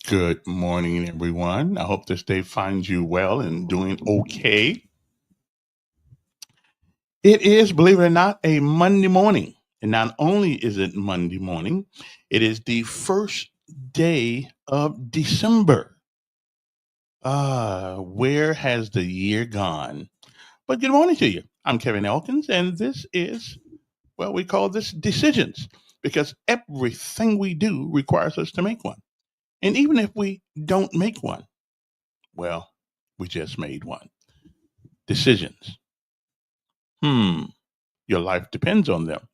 Good morning, everyone. I hope this day finds you well and doing okay. It is, believe it or not, a Monday morning. And not only is it Monday morning, it is the first day of December. Where has the year gone? But good morning to you. I'm Kevin Elkins, and this is, well, we call this decisions because everything we do requires us to make one. And even if we don't make one, well, we just made one. Decisions. Your life depends on them.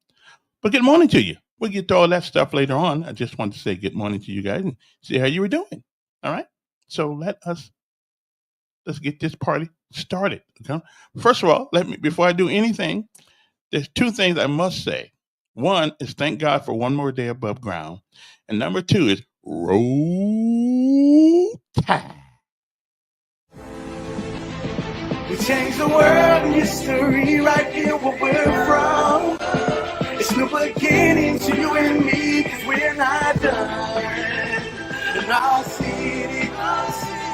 But good morning to you. We'll get to all that stuff later on. I just want to say good morning to you guys and see how you were doing. All right. So let's get this party started. Okay. First of all, before I do anything, there's two things I must say. One is thank God for one more day above ground. And number two is roll tide. We changed the world and history right here where we're from. It's new beginning to you and me, cause we're not done. In our city, in our city,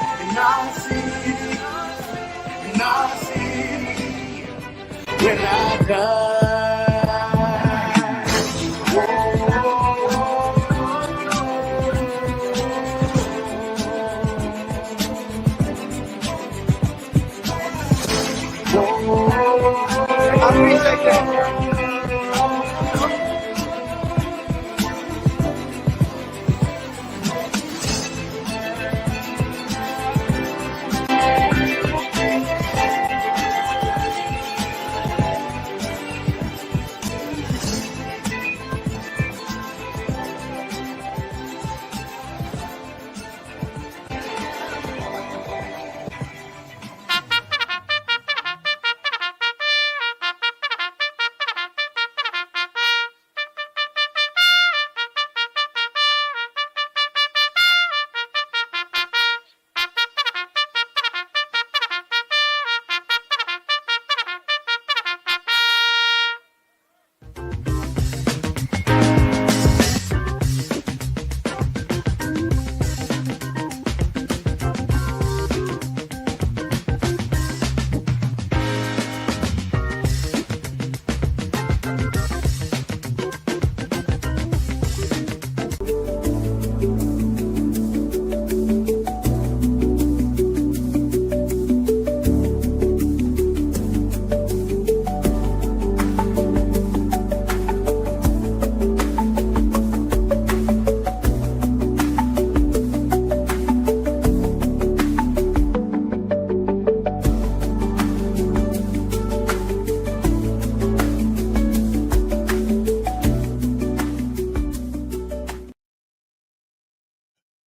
in our city, we're not done. I'll be like that.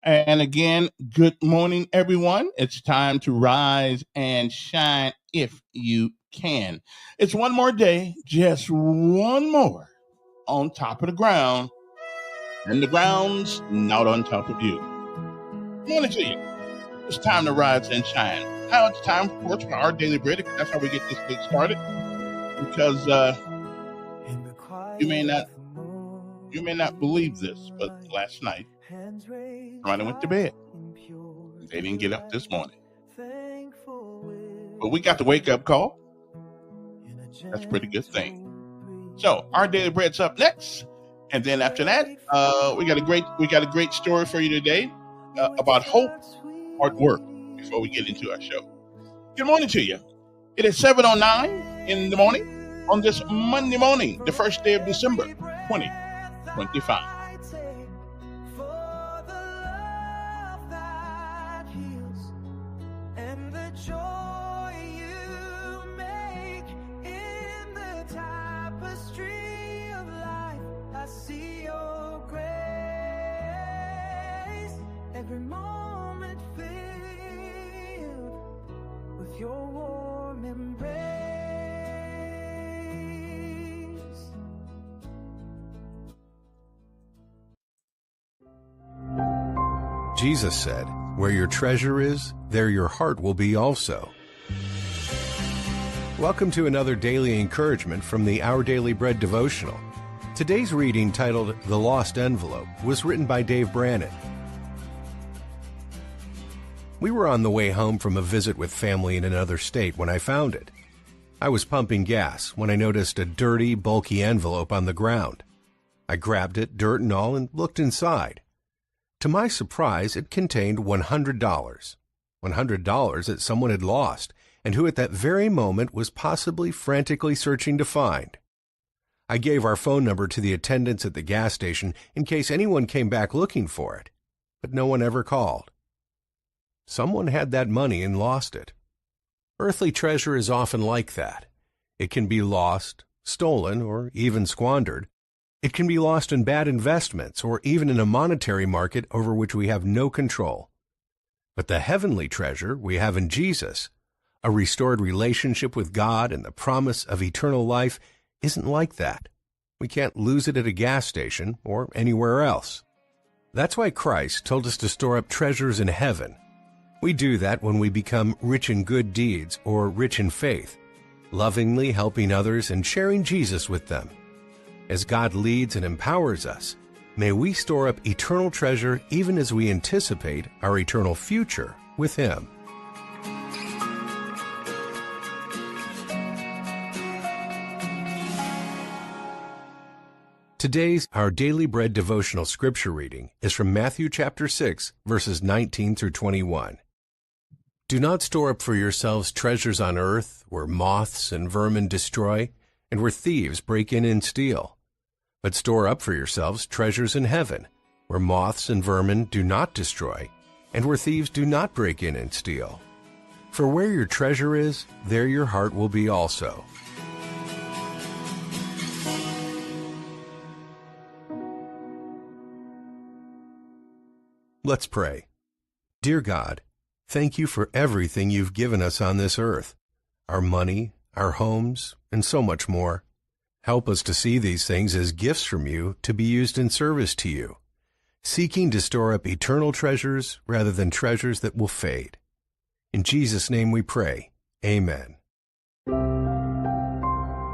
And again, good morning, everyone. It's time to rise and shine if you can. It's one more day, just one more on top of the ground, and the ground's not on top of you. Good morning to you. It's time to rise and shine. Now it's time, of course, for our daily bread. That's how we get this thing started. Because you may not believe this, but last night somebody went to bed. They didn't get up this morning. But we got the wake-up call. That's a pretty good thing. So our daily bread's up next. And then after that, we got a great story for you today about hope, hard work, before we get into our show. Good morning to you. It is 7:09 in the morning on this Monday morning, the first day of December 2025. Every moment filled with your warm embrace. Jesus said, "Where your treasure is, there your heart will be also." Welcome to another daily encouragement from the Our Daily Bread devotional. Today's reading, titled "The Lost Envelope," was written by Dave Brannon. We were on the way home from a visit with family in another state when I found it. I was pumping gas when I noticed a dirty, bulky envelope on the ground. I grabbed it, dirt and all, and looked inside. To my surprise, it contained $100. $100 that someone had lost, and who at that very moment was possibly frantically searching to find. I gave our phone number to the attendants at the gas station in case anyone came back looking for it, but no one ever called. Someone had that money and lost it. Earthly treasure is often like that. It can be lost, stolen, or even squandered. It can be lost in bad investments or even in a monetary market over which we have no control. But the heavenly treasure we have in Jesus, a restored relationship with God and the promise of eternal life, isn't like that. We can't lose it at a gas station or anywhere else. That's why Christ told us to store up treasures in heaven. We do that when we become rich in good deeds or rich in faith, lovingly helping others and sharing Jesus with them. As God leads and empowers us, may we store up eternal treasure even as we anticipate our eternal future with Him. Today's Our Daily Bread devotional scripture reading is from Matthew chapter 6, verses 19 through 21. Do not store up for yourselves treasures on earth, where moths and vermin destroy, and where thieves break in and steal. But store up for yourselves treasures in heaven, where moths and vermin do not destroy, and where thieves do not break in and steal. For where your treasure is, there your heart will be also. Let's pray. Dear God, thank you for everything you've given us on this earth, our money, our homes, and so much more. Help us to see these things as gifts from you to be used in service to you, seeking to store up eternal treasures rather than treasures that will fade. In Jesus' name we pray. Amen.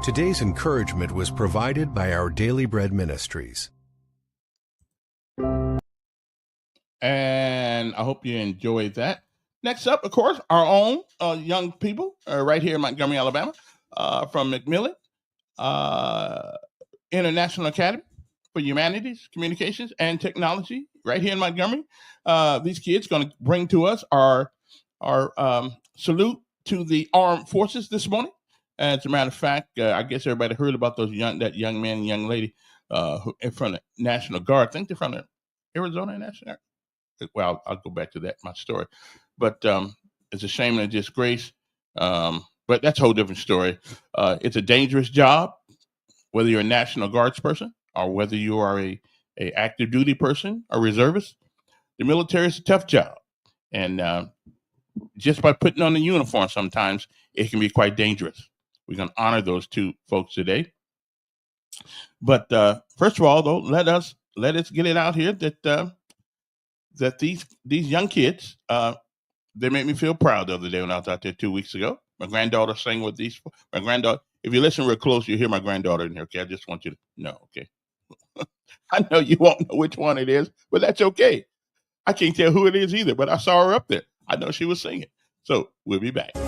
Today's encouragement was provided by Our Daily Bread Ministries. And I hope you enjoyed that. Next up, of course, our own young people right here in Montgomery, Alabama, from McMillan International Academy for Humanities, Communications, and Technology right here in Montgomery. These kids going to bring to us our salute to the armed forces this morning. As a matter of fact, I guess everybody heard about that young man and young lady who in front of National Guard. I think they're from the Arizona National Guard. Well, I'll go back to that, my story. But it's a shame and a disgrace. But that's a whole different story. It's a dangerous job, whether you're a National Guards person or whether you are a active duty person or reservist. The military is a tough job. And just by putting on the uniform sometimes, it can be quite dangerous. We're going to honor those two folks today. But first of all, though, let us get it out here that these young kids, they made me feel proud the other day when I was out there 2 weeks ago. My granddaughter sang with my granddaughter. If you listen real close, you'll hear my granddaughter in here. Okay, I just want you to know. Okay, I know you won't know which one it is, but that's okay. I can't tell who it is either, but I saw her up there. I know she was singing. So we'll be back. You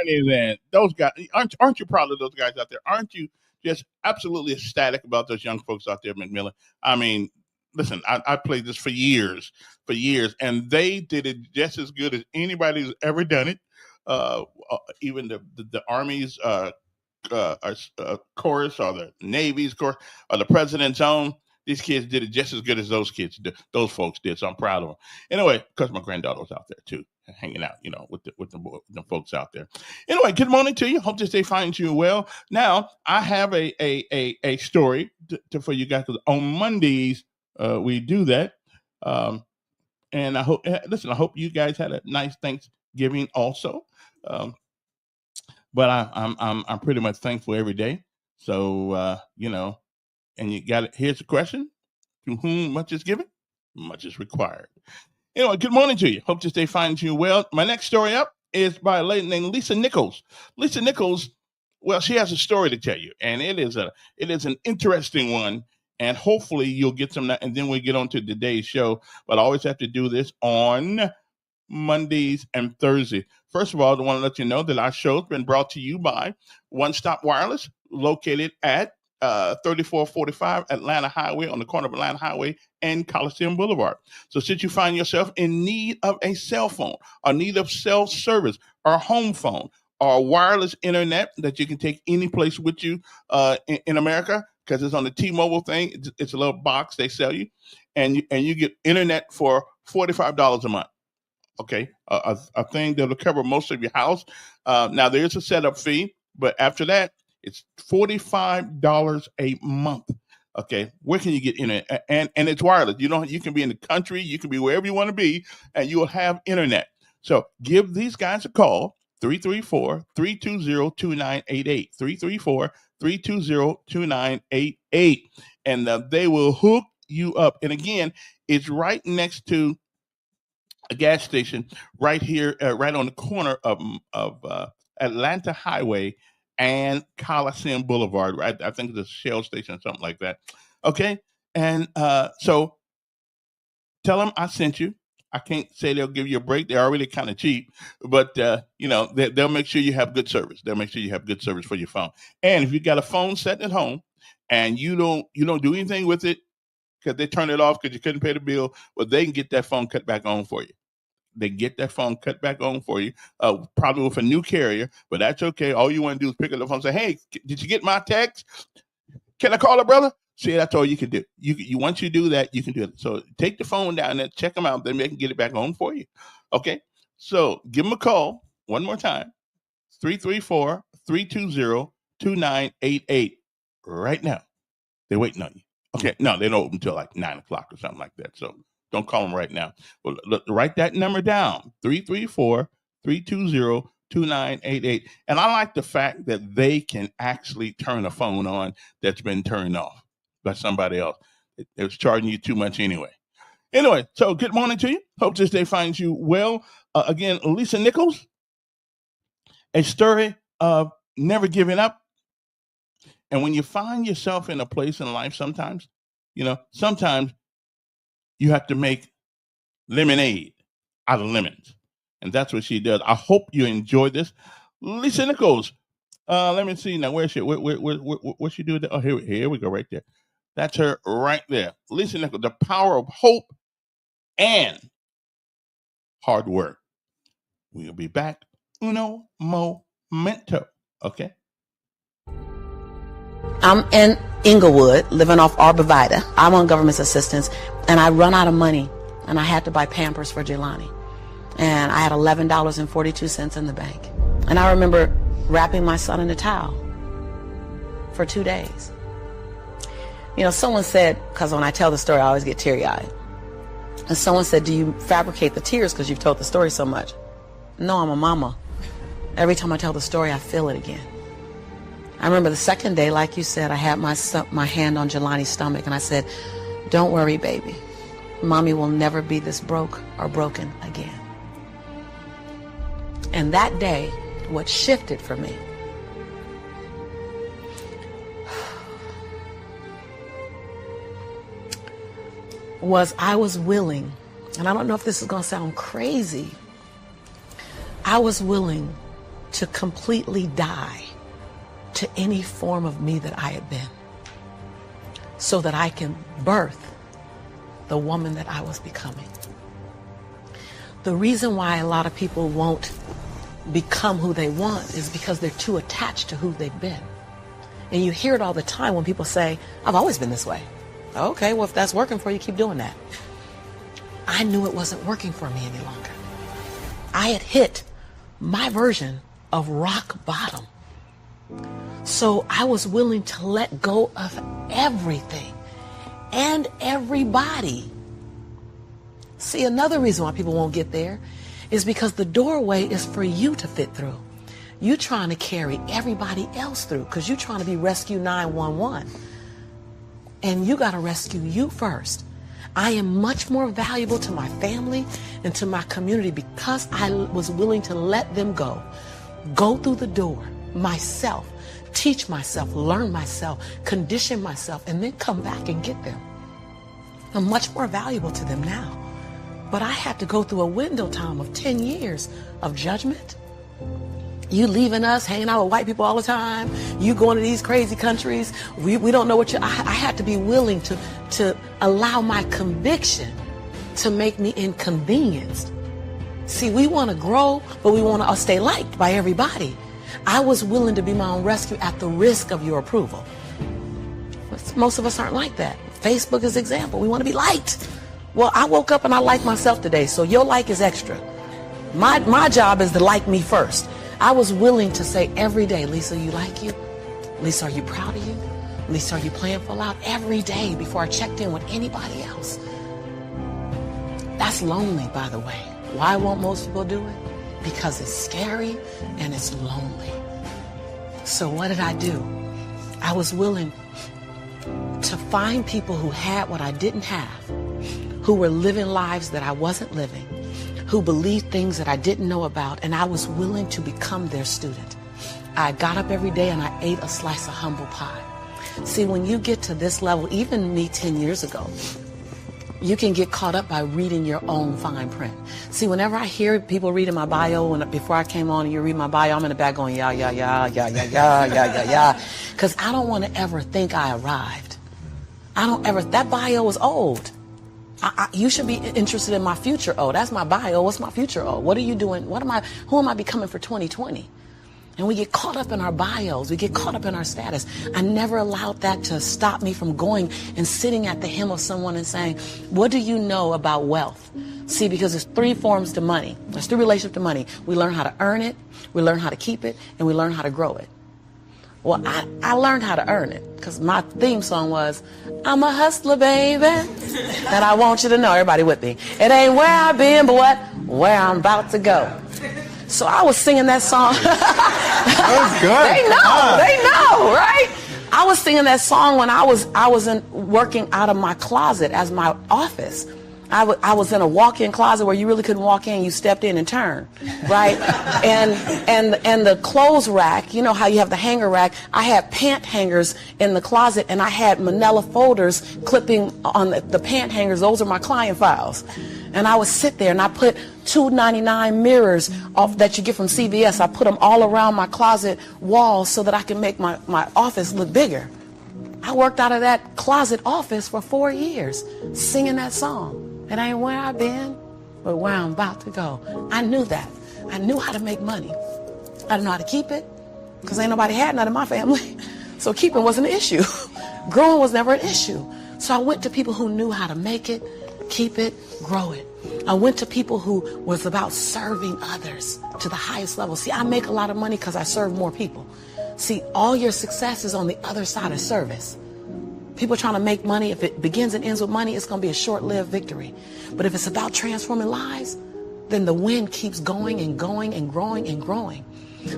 righty then. Those guys, aren't you proud of those guys out there? Aren't you just absolutely ecstatic about those young folks out there, McMillan? I mean, listen, I played this for years, and they did it just as good as anybody's ever done it. Even the Army's chorus, or the Navy's chorus, or the President's own. These kids did it just as good as those kids did, those folks did. So I'm proud of them. Anyway, because my granddaughter was out there too, hanging out, with the folks out there. Anyway, good morning to you. Hope this day finds you well. Now I have a story for you guys, because on Mondays we do that, and I hope you guys had a nice Thanksgiving also. But I'm pretty much thankful every day. So and you got it. Here's the question: to whom much is given, much is required. Anyway, good morning to you. Hope this day finds you well. My next story up is by a lady named Lisa Nichols. Lisa Nichols, well, she has a story to tell you, and it is an interesting one. And hopefully you'll get some, and then we'll get on to today's show. But I always have to do this on Mondays and Thursdays. First of all, I want to let you know that our show has been brought to you by One Stop Wireless, located at 3445 Atlanta Highway, on the corner of Atlanta Highway and Coliseum Boulevard. So should you find yourself in need of a cell phone, or need of cell service, or home phone, or wireless internet that you can take any place with you in America, because it's on the T-Mobile thing. It's a little box they sell you, and you get internet for $45 a month. Okay, a thing that'll cover most of your house. Now there is a setup fee, but after that, it's $45 a month. Okay, where can you get internet? And it's wireless. You can be in the country, you can be wherever you want to be, and you will have internet. So give these guys a call, 334-320-2988, 334-320-2988, and they will hook you up. And again, it's right next to a gas station right here, right on the corner of Atlanta Highway and Coliseum Boulevard. Right, I think it's a Shell station or something like that. Okay, and so tell them I sent you. I can't say they'll give you a break. They're already kind of cheap, but they'll make sure you have good service. They'll make sure you have good service for your phone. And if you got a phone set at home and you don't do anything with it because they turn it off because you couldn't pay the bill, well, they can get that phone cut back on for you. They get that phone cut back on for you, probably with a new carrier, but that's okay. All you want to do is pick up the phone and say, hey, did you get my text? Can I call a brother? See, that's all you can do. You once you do that, you can do it. So take the phone down there, check them out, then they can get it back on for you. Okay? So give them a call one more time, 334-320-2988 right now. They're waiting on you. Okay, no, they don't open until like 9 o'clock or something like that. So don't call them right now. Well, write that number down, 334-320-2988. And I like the fact that they can actually turn a phone on that's been turned off by somebody else. It was charging you too much anyway. Anyway, so good morning to you. Hope this day finds you well. Again, Lisa Nichols, a story of never giving up. And when you find yourself in a place in life, sometimes you have to make lemonade out of lemons. And that's what she does. I hope you enjoy this. Lisa Nichols. Let me see now. Where's she? What's she doing? Oh, here we go, right there. That's her right there. Lisa Nichols, the power of hope and hard work. We'll be back. Uno momento. Okay? I'm in Inglewood, living off Arborvitae. I'm on government assistance, and I run out of money, and I had to buy Pampers for Jelani. And I had $11.42 in the bank. And I remember wrapping my son in a towel for 2 days. Someone said, because when I tell the story, I always get teary-eyed. And someone said, do you fabricate the tears because you've told the story so much? No, I'm a mama. Every time I tell the story, I feel it again. I remember the second day, like you said, I had my hand on Jelani's stomach, and I said, don't worry, baby. Mommy will never be this broke or broken again. And that day, what shifted for me was I was willing, and I don't know if this is going to sound crazy, I was willing to completely die to any form of me that I had been, so that I can birth the woman that I was becoming. The reason why a lot of people won't become who they want is because they're too attached to who they've been. And you hear it all the time when people say, I've always been this way. Okay, well, if that's working for you, keep doing that. I knew it wasn't working for me any longer. I had hit my version of rock bottom. So I was willing to let go of everything and everybody. See, another reason why people won't get there is because the doorway is for you to fit through. You're trying to carry everybody else through because you're trying to be Rescue 911. And you got to rescue you first. I am much more valuable to my family and to my community because I was willing to let them go through the door myself, teach myself, learn myself, condition myself, and then come back and get them. I'm much more valuable to them now. But I had to go through a window time of 10 years of judgment. You leaving us, hanging out with white people all the time. You going to these crazy countries. We don't know what you... I had to be willing to allow my conviction to make me inconvenienced. See, we want to grow, but we want to stay liked by everybody. I was willing to be my own rescue at the risk of your approval. Most of us aren't like that. Facebook is an example. We want to be liked. Well, I woke up and I like myself today, so your like is extra. My job is to like me first. I was willing to say every day, Lisa, you like you? Lisa, are you proud of you? Lisa, are you playing full out? Every day before I checked in with anybody else. That's lonely, by the way. Why won't most people do it? Because it's scary and it's lonely. So what did I do? I was willing to find people who had what I didn't have, who were living lives that I wasn't living, who believed things that I didn't know about, and I was willing to become their student. I got up every day and I ate a slice of humble pie. See, when you get to this level, even me 10 years ago, you can get caught up by reading your own fine print. See, whenever I hear people reading my bio, and before I came on and you read my bio, I'm in the back going, yeah, yeah, yeah, yeah, yeah, yeah, yeah, yeah, yeah. Because I don't want to ever think I arrived. That bio is old. You should be interested in my future. Oh, that's my bio. What's my future? Oh, what are you doing? Who am I becoming for 2020? And we get caught up in our bios. We get caught up in our status. I never allowed that to stop me from going and sitting at the hem of someone and saying, what do you know about wealth? See, because there's 3 forms to money. There's 3 relationships to money. We learn how to earn it, we learn how to keep it, and we learn how to grow it. Well, I learned how to earn it because my theme song was, I'm a hustler, baby. And I want you to know, everybody with me, it ain't where I've been, but where I'm about to go. So I was singing that song. That was good. They know, right? I was singing that song when I was working out of my closet as my office. I was in a walk-in closet where you really couldn't walk in. You stepped in and turned, right? and the clothes rack, you know how you have the hanger rack. I had pant hangers in the closet, and I had manila folders clipping on the pant hangers. Those are my client files. And I would sit there and I put $2.99 mirrors that you get from CVS. I put them all around my closet walls so that I can make my office look bigger. I worked out of that closet office for 4 years singing that song. It ain't where I've been, but where I'm about to go. I knew that. I knew how to make money. I didn't know how to keep it because ain't nobody had none in my family. So keeping wasn't an issue. Growing was never an issue. So I went to people who knew how to make it, keep it, grow it. I went to people who was about serving others to the highest level. See, I make a lot of money because I serve more people. See, all your success is on the other side of service. People trying to make money, if it begins and ends with money, it's going to be a short-lived victory. But if it's about transforming lives, then the wind keeps going and going and growing and growing.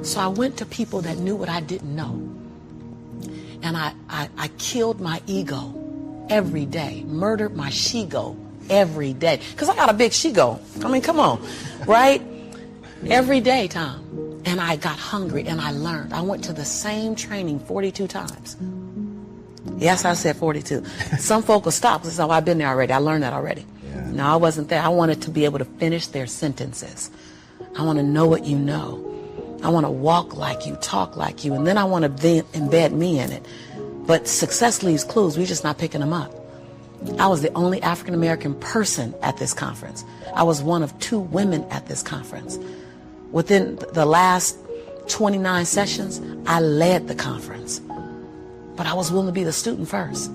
So I went to people that knew what I didn't know. And I killed my ego every day, murdered my she-go every day. Because I got a big she-go. I mean, come on, right? Every day, Tom. And I got hungry and I learned. I went to the same training 42 times. Yes, I said 42. Some folk will stop. This is how I've been there already. I learned that already. Yeah. No, I wasn't there. I wanted to be able to finish their sentences. I want to know what you know. I want to walk like you, talk like you, and then I want to then embed me in it. But success leaves clues. We're just not picking them up. I was the only African-American person at this conference. I was one of 2 women at this conference. Within the last 29 sessions, I led the conference. But I was willing to be the student first.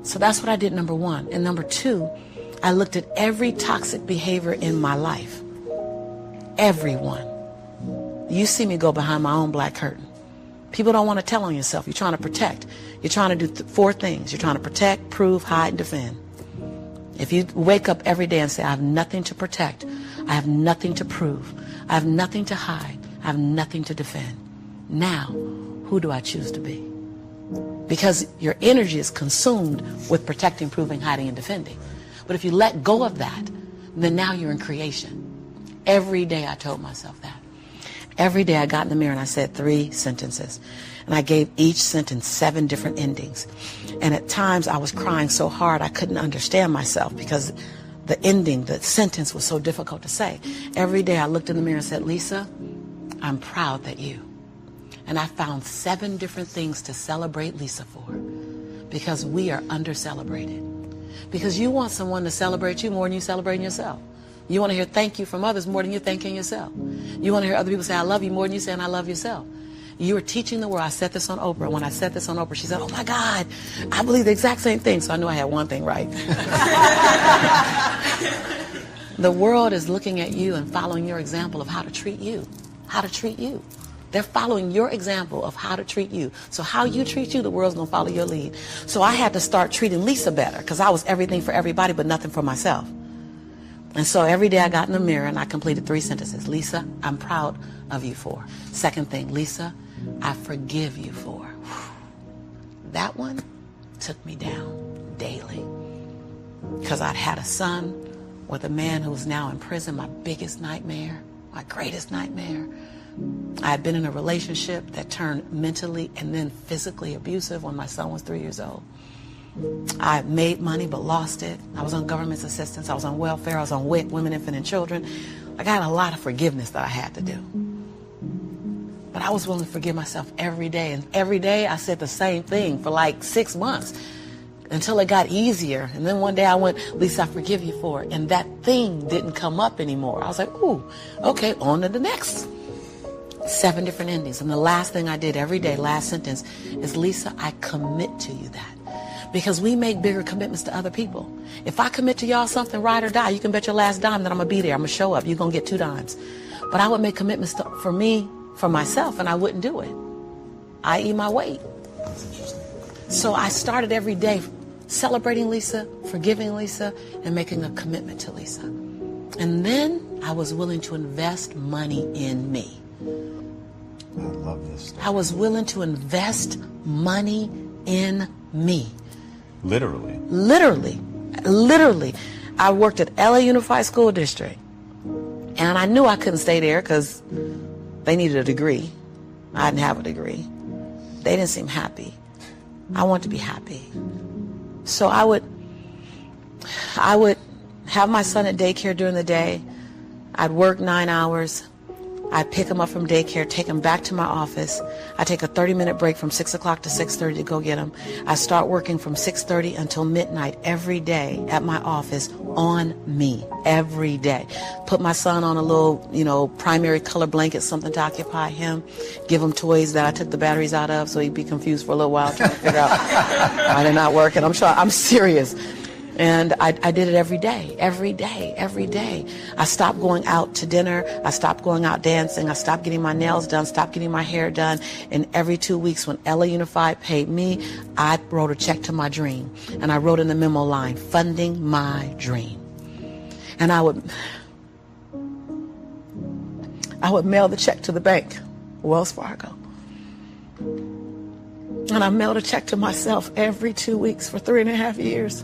So that's what I did, number 1. And number 2, I looked at every toxic behavior in my life. Everyone. You see me go behind my own black curtain. People don't want to tell on yourself. You're trying to protect. You're trying to do 4 things. You're trying to protect, prove, hide, and defend. If you wake up every day and say, I have nothing to protect, I have nothing to prove, I have nothing to hide, I have nothing to defend. Now, who do I choose to be? Because your energy is consumed with protecting, proving, hiding, and defending. But if you let go of that, then now you're in creation. Every day I told myself that. Every day I got in the mirror and I said 3 sentences. And I gave each sentence 7 different endings. And at times I was crying so hard I couldn't understand myself because the ending, the sentence was so difficult to say. Every day I looked in the mirror and said, Lisa, I'm proud that you. And I found 7 different things to celebrate Lisa for, because we are under-celebrated. Because you want someone to celebrate you more than you celebrating yourself. You want to hear thank you from others more than you're thanking yourself. You want to hear other people say I love you more than you saying I love yourself. You are teaching the world. I said this on Oprah. When I said this on Oprah, she said, oh my God, I believe the exact same thing. So I knew I had one thing right. The world is looking at you and following your example of how to treat you. How to treat you. They're following your example of how to treat you. So how you treat you, the world's going to follow your lead. So I had to start treating Lisa better because I was everything for everybody but nothing for myself. And so every day I got in the mirror and I completed 3 sentences. Lisa, I'm proud of you for. Second thing, Lisa, I forgive you for. That one took me down daily because I'd had a son with a man who's now in prison, my biggest nightmare, my greatest nightmare. I had been in a relationship that turned mentally and then physically abusive when my son was 3 years old. I made money but lost it. I was on government assistance. I was on welfare. I was on WIC, Women, Infant, and Children. I got a lot of forgiveness that I had to do. But I was willing to forgive myself every day. And every day I said the same thing for like 6 months until it got easier. And then one day I went, Lisa, I forgive you for it. And that thing didn't come up anymore. I was like, ooh, okay, on to the next. 7 different endings. And the last thing I did every day, last sentence, is Lisa, I commit to you that. Because we make bigger commitments to other people. If I commit to y'all something, ride or die, you can bet your last dime that I'm going to be there. I'm going to show up. You're going to get 2 dimes. But I would make commitments for me, for myself, and I wouldn't do it. I eat my weight. So I started every day celebrating Lisa, forgiving Lisa, and making a commitment to Lisa. And then I was willing to invest money in me. I love this stuff. I was willing to invest money in me. Literally. Literally. I worked at LA Unified School District. And I knew I couldn't stay there because they needed a degree. I didn't have a degree. They didn't seem happy. I wanted to be happy. So I would have my son at daycare during the day. I'd work 9 hours. I'd pick him up from daycare, take him back to my office. I take a 30-minute break from 6 o'clock to 6:30 to go get him. I start working from 6:30 until midnight every day at my office on me, every day. Put my son on a little, primary color blanket, something to occupy him. Give him toys that I took the batteries out of so he'd be confused for a little while trying to figure out why they're not working. I'm serious. And I did it every day. I stopped going out to dinner. I stopped going out dancing. I stopped getting my nails done, stopped getting my hair done. And every 2 weeks when LA Unified paid me, I wrote a check to my dream. And I wrote in the memo line, funding my dream. And I would mail the check to the bank, Wells Fargo. And I mailed a check to myself every 2 weeks for 3.5 years.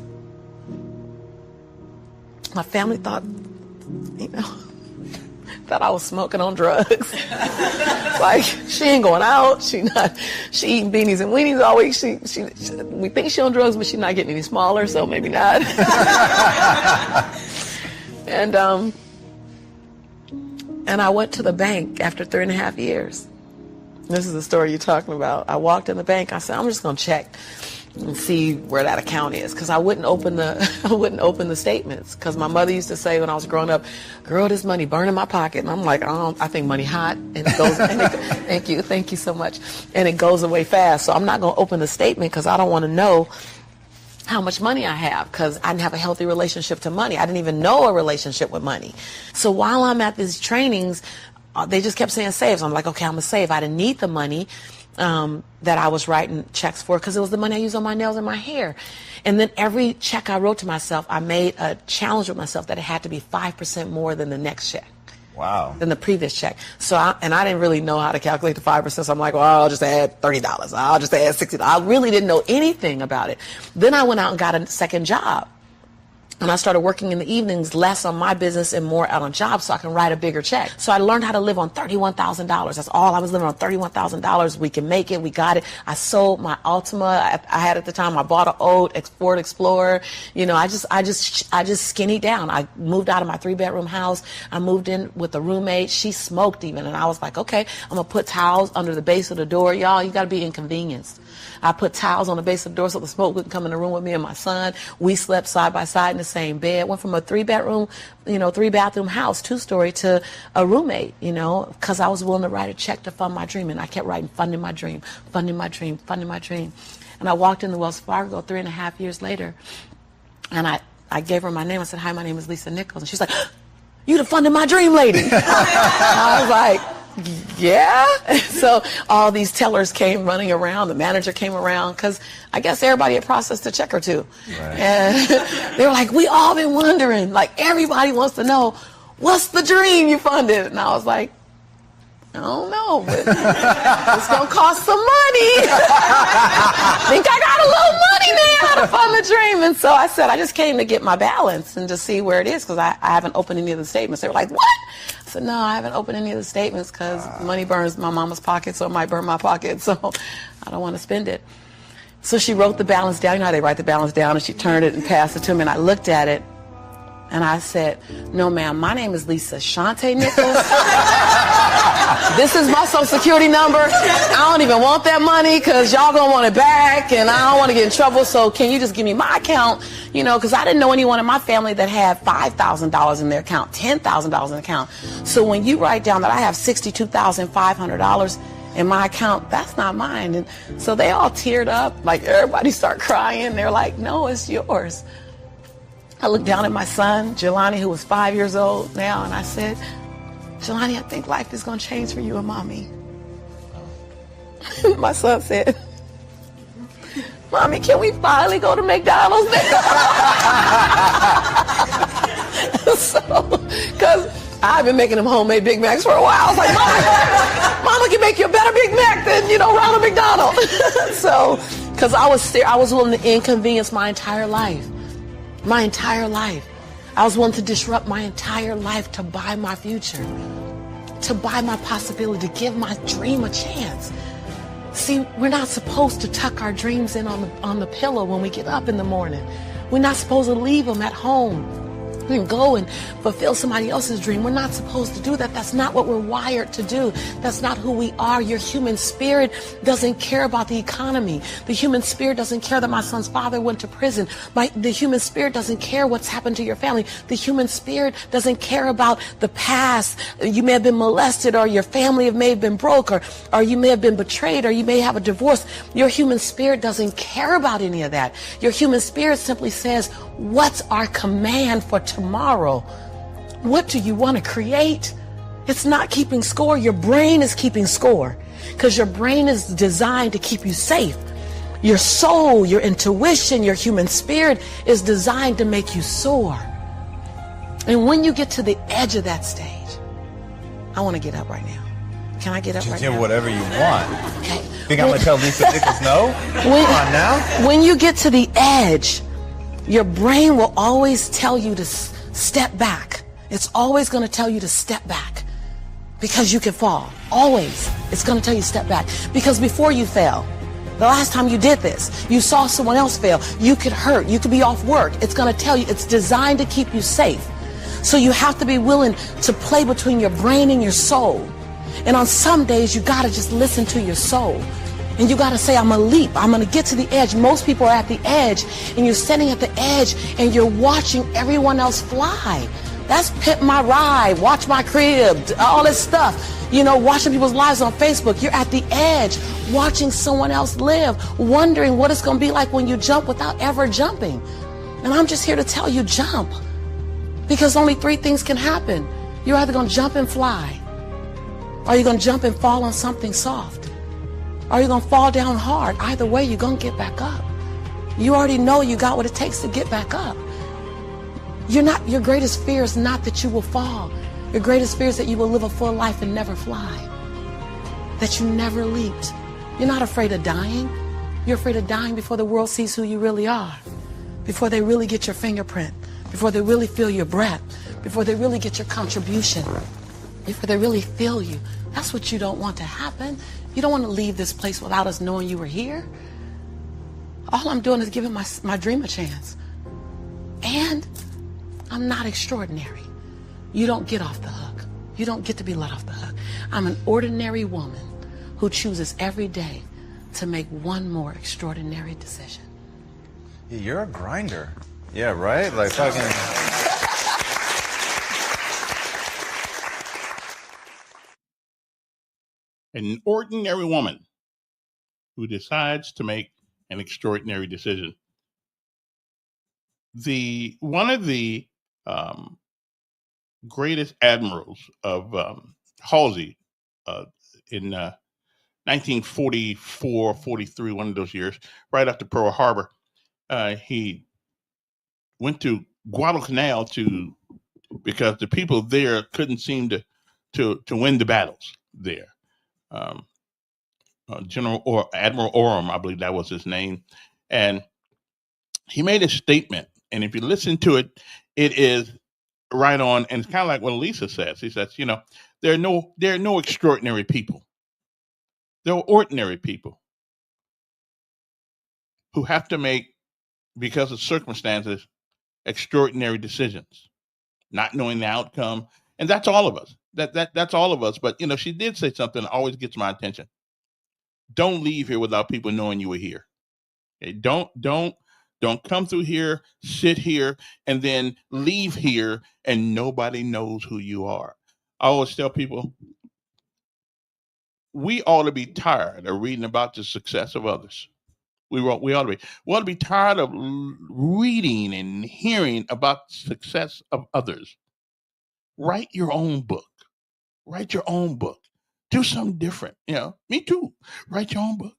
My family thought, that I was smoking on drugs. Like, she ain't going out. She eating beanies and weenies all week. We think she on drugs, but she's not getting any smaller, so maybe not. And And I went to the bank after 3.5 years. This is the story you're talking about. I walked in the bank. I said, I'm just going to check and see where that account is, because I wouldn't open the statements, because my mother used to say when I was growing up, girl, this money burn in my pocket. And I'm like, I think money hot, and it goes. Thank you so much, and it goes away fast. So I'm not going to open the statement because I don't want to know how much money I have, because I didn't have a healthy relationship to money. I didn't even know a relationship with money. So while I'm at these trainings, they just kept saying save. So I'm like, okay, I'm gonna save. I didn't need the money that I was writing checks for, because it was the money I used on my nails and my hair. And then every check I wrote to myself, I made a challenge with myself that it had to be 5% more than the next check. Wow. Than the previous check. So I didn't really know how to calculate the 5%. So I'm like, well, I'll just add $30. I'll just add $60. I really didn't know anything about it. Then I went out and got a second job. And I started working in the evenings, less on my business and more out on jobs, so I can write a bigger check. So I learned how to live on $31,000. That's all I was living on, $31,000. We can make it. We got it. I sold my Altima I had at the time. I bought an old Ford Explorer. You know, I just skinnied down. I moved out of my 3-bedroom house. I moved in with a roommate. She smoked even, and I was like, okay, I'm gonna put towels under the base of the door. Y'all, you gotta be inconvenienced. I put towels on the base of the door so the smoke wouldn't come in the room with me and my son. We slept side by side in the same bed. Went from a 3-bedroom, 3-bathroom house, 2-story, to a roommate, because I was willing to write a check to fund my dream. And I kept writing, funding my dream, funding my dream, funding my dream. And I walked into Wells Fargo 3.5 years later, and I gave her my name. I said, hi, my name is Lisa Nichols. And she's like, you the funding my dream lady. I was like, yeah. So all these tellers came running around. The manager came around, because I guess everybody had processed a check or two. Right. And they were like, we all been wondering, like everybody wants to know, what's the dream you funded? And I was like, I don't know, but it's going to cost some money. Think I got a little money now to fund the dream. And so I said, I just came to get my balance and to see where it is, because I haven't opened any of the statements. They were like, what? I said, no, I haven't opened any of the statements because money burns my mama's pocket, so it might burn my pocket, so I don't want to spend it. So she wrote the balance down. You know how they write the balance down, and she turned it and passed it to me, and I looked at it, and I said, no, ma'am, my name is Lisa Shante Nichols. This is my Social Security number. I don't even want that money because y'all going to want it back, and I don't want to get in trouble, so can you just give me my account? Because I didn't know anyone in my family that had $5,000 in their account, $10,000 in the account. So when you write down that I have $62,500 in my account, that's not mine. And so they all teared up, like everybody started crying. They're like, no, it's yours. I looked down at my son, Jelani, who was 5 years old now, and I said, Jelani, I think life is going to change for you and mommy. My son said, Mommy, can we finally go to McDonald's now? Because I've been making them homemade Big Macs for a while. I was like, Mama can make you a better Big Mac than, Ronald McDonald. So, because I was willing to inconvenience my entire life. My entire life. I was willing to disrupt my entire life to buy my future, to buy my possibility, to give my dream a chance. See, we're not supposed to tuck our dreams in on the pillow when we get up in the morning. We're not supposed to leave them at home and go and fulfill somebody else's dream. We're not supposed to do that. That's not what we're wired to do. That's not who we are. Your human spirit doesn't care about the economy. The human spirit doesn't care that my son's father went to prison. The human spirit doesn't care what's happened to your family. The human spirit doesn't care about the past. You may have been molested, or your family may have been broke, or you may have been betrayed, or you may have a divorce. Your human spirit doesn't care about any of that. Your human spirit simply says, what's our command for tomorrow? What do you want to create? It's not keeping score. Your brain is keeping score, because your brain is designed to keep you safe. Your soul, your intuition, your human spirit is designed to make you soar. And when you get to the edge of that stage, I want to get up right now. Can I get up right now? Do whatever you want. Okay. Think I'm going to tell Lisa Nichols no? Come on now. When you get to the edge, your brain will always tell you to step back. It's always going to tell you to step back, because you can fall. Always. It's going to tell you to step back. Because before you fell, the last time you did this, you saw someone else fail. You could hurt. You could be off work. It's going to tell you. It's designed to keep you safe. So you have to be willing to play between your brain and your soul. And on some days, you got to just listen to your soul. And you got to say, I'm going to leap. I'm going to get to the edge. Most people are at the edge, and you're standing at the edge, and you're watching everyone else fly. That's Pimp My Ride, Watch My Crib, all this stuff. You know, watching people's lives on Facebook. You're at the edge, watching someone else live, wondering what it's going to be like when you jump without ever jumping. And I'm just here to tell you, jump. Because only three things can happen. You're either going to jump and fly, or you're going to jump and fall on something soft, or you're going to fall down hard. Either way, you're going to get back up. You already know you got what it takes to get back up. Your greatest fear is not that you will fall. Your greatest fear is that you will live a full life and never fly, that you never leaped. You're not afraid of dying. You're afraid of dying before the world sees who you really are, before they really get your fingerprint, before they really feel your breath, before they really get your contribution, before they really feel you. That's what you don't want to happen. You don't want to leave this place without us knowing you were here. All I'm doing is giving my dream a chance. And I'm not extraordinary. You don't get off the hook. You don't get to be let off the hook. I'm an ordinary woman who chooses every day to make one more extraordinary decision. You're a grinder. Yeah, right? Like fucking... An ordinary woman who decides to make an extraordinary decision. One of the greatest admirals of Halsey in 1944, 43, one of those years, right after Pearl Harbor, he went to Guadalcanal because the people there couldn't seem to win the battles there. Admiral Orem, I believe that was his name, and he made a statement. And if you listen to it, it is right on, and it's kind of like what Lisa says. He says, there are no extraordinary people. There are ordinary people who have to make, because of circumstances, extraordinary decisions, not knowing the outcome. And that's all of us. That's all of us. But she did say something that always gets my attention. Don't leave here without people knowing you were here. Okay? Don't come through here, sit here, and then leave here and nobody knows who you are. I always tell people, we ought to be tired of reading about the success of others. We ought to be. We ought to be tired of reading and hearing about the success of others. Write your own book. Write your own book. Do something different. Me too. Write your own book.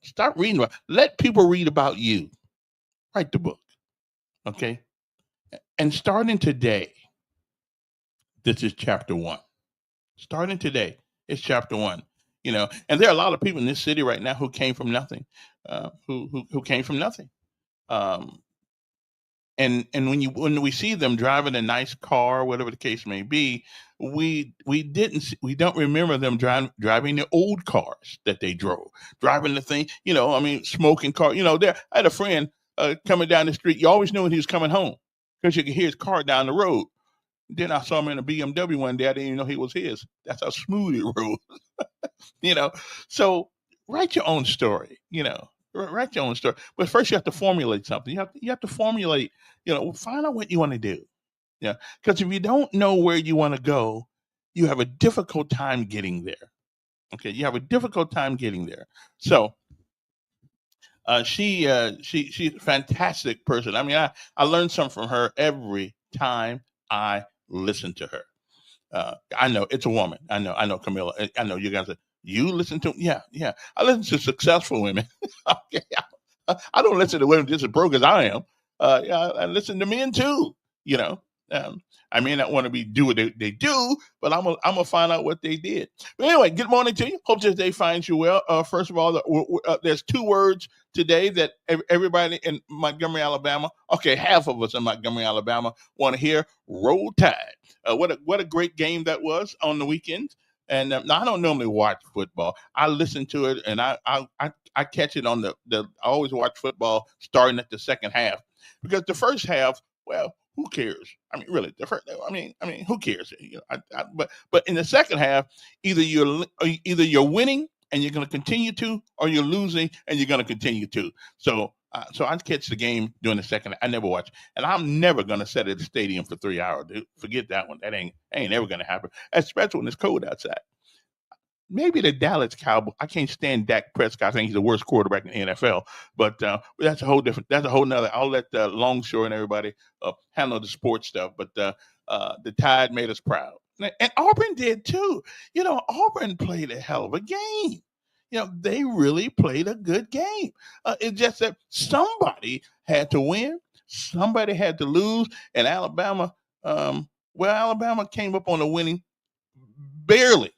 Start reading about. Let people read about you. Write the book. Okay. And starting today, this is chapter 1. Starting today, it's chapter 1. And there are a lot of people in this city right now who came from nothing, who came from nothing. And when we see them driving a nice car, whatever the case may be, we don't remember them driving the old cars that they drove, driving the thing, smoking car. I had a friend coming down the street. You always knew when he was coming home because you could hear his car down the road. Then I saw him in a BMW one day. I didn't even know he was his. That's how smooth it rode. So write your own story. Write your own story. But first you have to formulate something. You have to formulate, find out what you want to do. Yeah. Because if you don't know where you want to go, you have a difficult time getting there. Okay. You have a difficult time getting there. So she's a fantastic person. I mean, I learned something from her every time I listen to her. I know it's a woman. I know Camilla. I know you guys are, you listen to, yeah. I listen to successful women. Okay. I don't listen to women just as broke as I am. I listen to men too, I may not want to do what they do, but I'm gonna find out what they did. But anyway, good morning to you. Hope this day finds you well. First of all, there's 2 words today that everybody in Montgomery, Alabama, okay, half of us in Montgomery, Alabama, want to hear: Roll Tide. What a great game that was on the weekend. And now I don't normally watch football. I listen to it and I catch it on I always watch football starting at the second half, because the first half, well, who cares? I mean, really, who cares? But in the second half, either you're winning and you're going to continue to, or you're losing and you're going to continue to. So I catch the game during the second. I never watch, and I'm never going to sit at the stadium for 3 hours. Dude. Forget that one. That ain't ever going to happen, especially when it's cold outside. Maybe the Dallas Cowboys. I can't stand Dak Prescott. I think he's the worst quarterback in the NFL. But that's a whole different. That's a whole nother. I'll let Longshore and everybody handle the sports stuff. But the Tide made us proud, and Auburn did too. You know, Auburn played a hell of a game. You know, they really played a good game. It's just that somebody had to win, somebody had to lose, and Alabama. Alabama came up on the winning, barely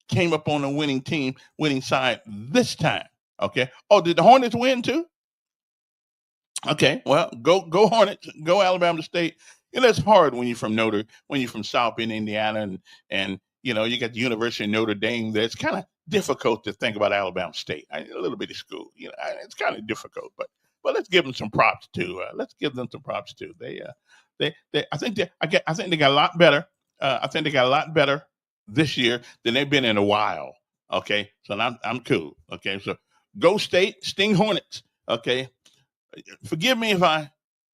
came up on the winning side this time. Okay. Oh, did the Hornets win too? Okay. Well, go Hornets, go Alabama State. And it's hard when you're from South Bend, Indiana, and you know you got the University of Notre Dame. There, it's kind of difficult to think about Alabama State. A little bitty school, you know, it's kind of difficult. But let's give them some props too. They I think they got a lot better. I think they got a lot better this year than they've been in a while. Okay, so I'm cool. Okay, so go State, Sting Hornets. Okay, forgive me if I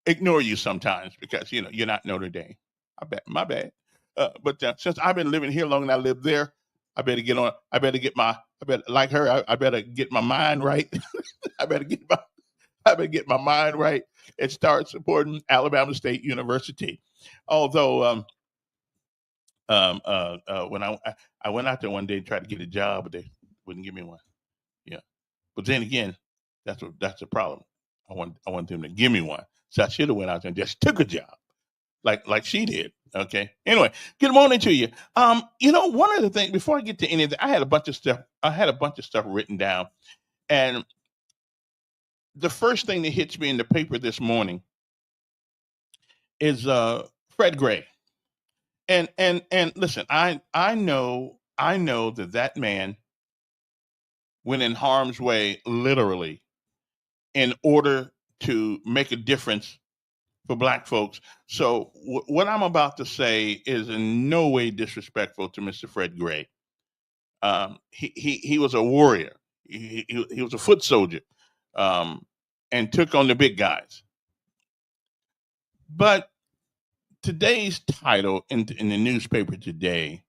ignore you sometimes because you know you're not Notre Dame. My bad. But since I've been living here longer than I lived there, I better get like her. I better get my mind right. I better get my mind right and start supporting Alabama State University. Although when I went out there one day to try to get a job, but they wouldn't give me one. Yeah, but then again, that's the problem. I want them to give me one, so I should have went out there and just took a job, like she did. Okay. Anyway, good morning to you. You know, one of the things before I get to anything, I had a bunch of stuff written down, and the first thing that hits me in the paper this morning is Fred Gray. And listen, I know that man went in harm's way literally in order to make a difference for Black folks. So what I'm about to say is in no way disrespectful to Mr. Fred Gray. He was a warrior. He was a foot soldier, and took on the big guys. But today's title in the newspaper today,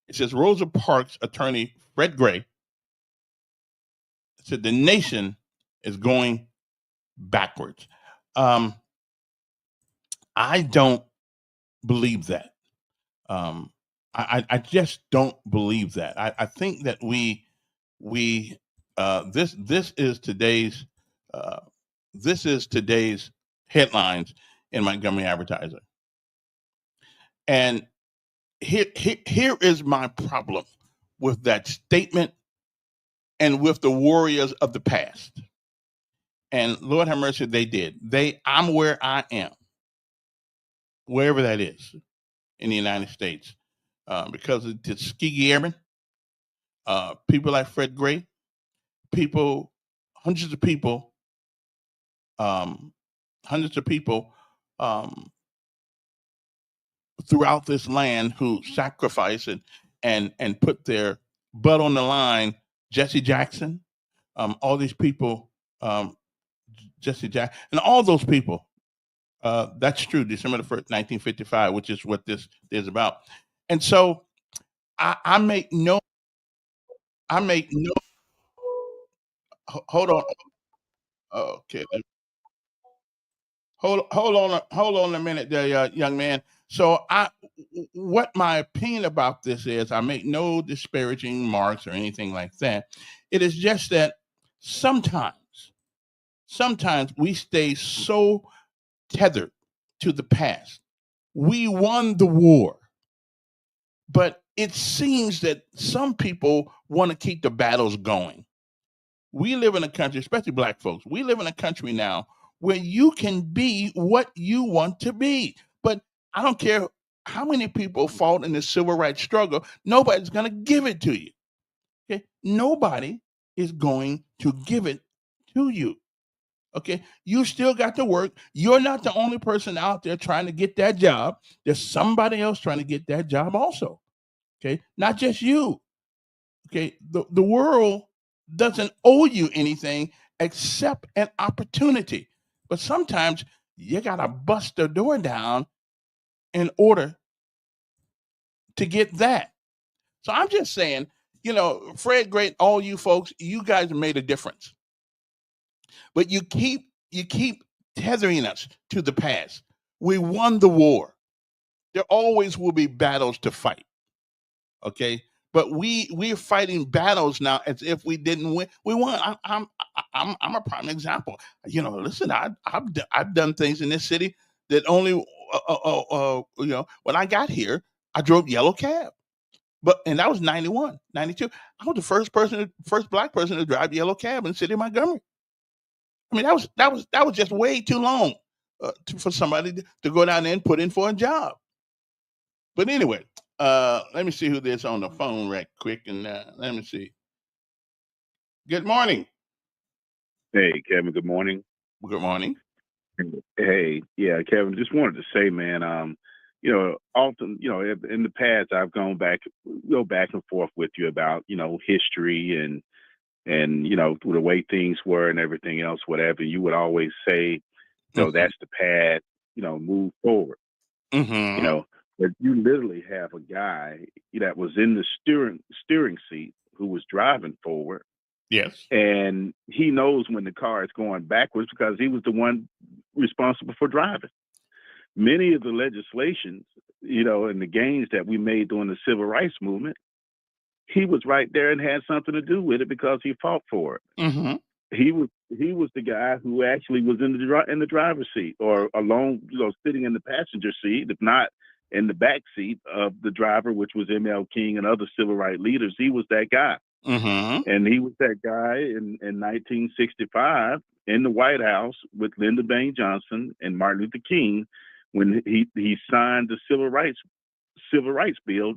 it says Rosa Parks attorney Fred Gray said the nation is going backwards. I don't believe that. I just don't believe that. I think that this is today's headlines in Montgomery Advertiser. And here is my problem with that statement and with the warriors of the past. And Lord have mercy, they did. I'm where I am, wherever that is in the United States, because of the Tuskegee Airmen, people like Fred Gray, hundreds of people throughout this land who sacrificed and put their butt on the line. Jesse Jackson, all these people, Jesse Jackson, and all those people. That's true. December the 1st, 1955, which is what this is about. And so I make no. Hold on. Okay. Hold on a minute there, young man. So what my opinion about this is, I make no disparaging marks or anything like that. It is just that sometimes we stay so tethered to the past. We won the war, but it seems that some people want to keep the battles going. We live in a country, especially Black folks, we live in a country now where you can be what you want to be. But I don't care how many people fought in the civil rights struggle, nobody's going to give it to you. Okay? Nobody is going to give it to you. Okay, you still got to work. You're not the only person out there trying to get that job. There's somebody else trying to get that job also. Okay, not just you. Okay, the world doesn't owe you anything except an opportunity. But sometimes you gotta bust the door down in order to get that. So I'm just saying, Fred Great, all you folks, you guys made a difference. But you keep tethering us to the past. We won the war. There always will be battles to fight. Okay, but we're fighting battles now as if we didn't win. We won. I'm a prime example. Listen, I've done things in this city that only when I got here, I drove yellow cab. And that was 91, 92. I was the first black person to drive yellow cab in the city of Montgomery. I mean, that was just way too long for somebody to go down there and put in for a job. But anyway, let me see who there's on the phone right quick, and let me see. Good morning. Hey, Kevin. Good morning. Good morning. Hey, yeah, Kevin. Just wanted to say, man. Often, in the past, I've go back and forth with you about, history and the way things were and everything else, whatever. You would always say, that's the path, move forward. Mm-hmm. But you literally have a guy that was in the steering seat who was driving forward. Yes. And he knows when the car is going backwards because he was the one responsible for driving. Many of the legislations, and the gains that we made during the civil rights movement, he was right there and had something to do with it because he fought for it. Mm-hmm. He was the guy who actually was in the driver's seat or alone, sitting in the passenger seat, if not in the back seat of the driver, which was M.L. King and other civil rights leaders. He was that guy. Mm-hmm. And he was that guy in 1965 in the White House with Lyndon Baines Johnson and Martin Luther King when he signed the civil rights bill,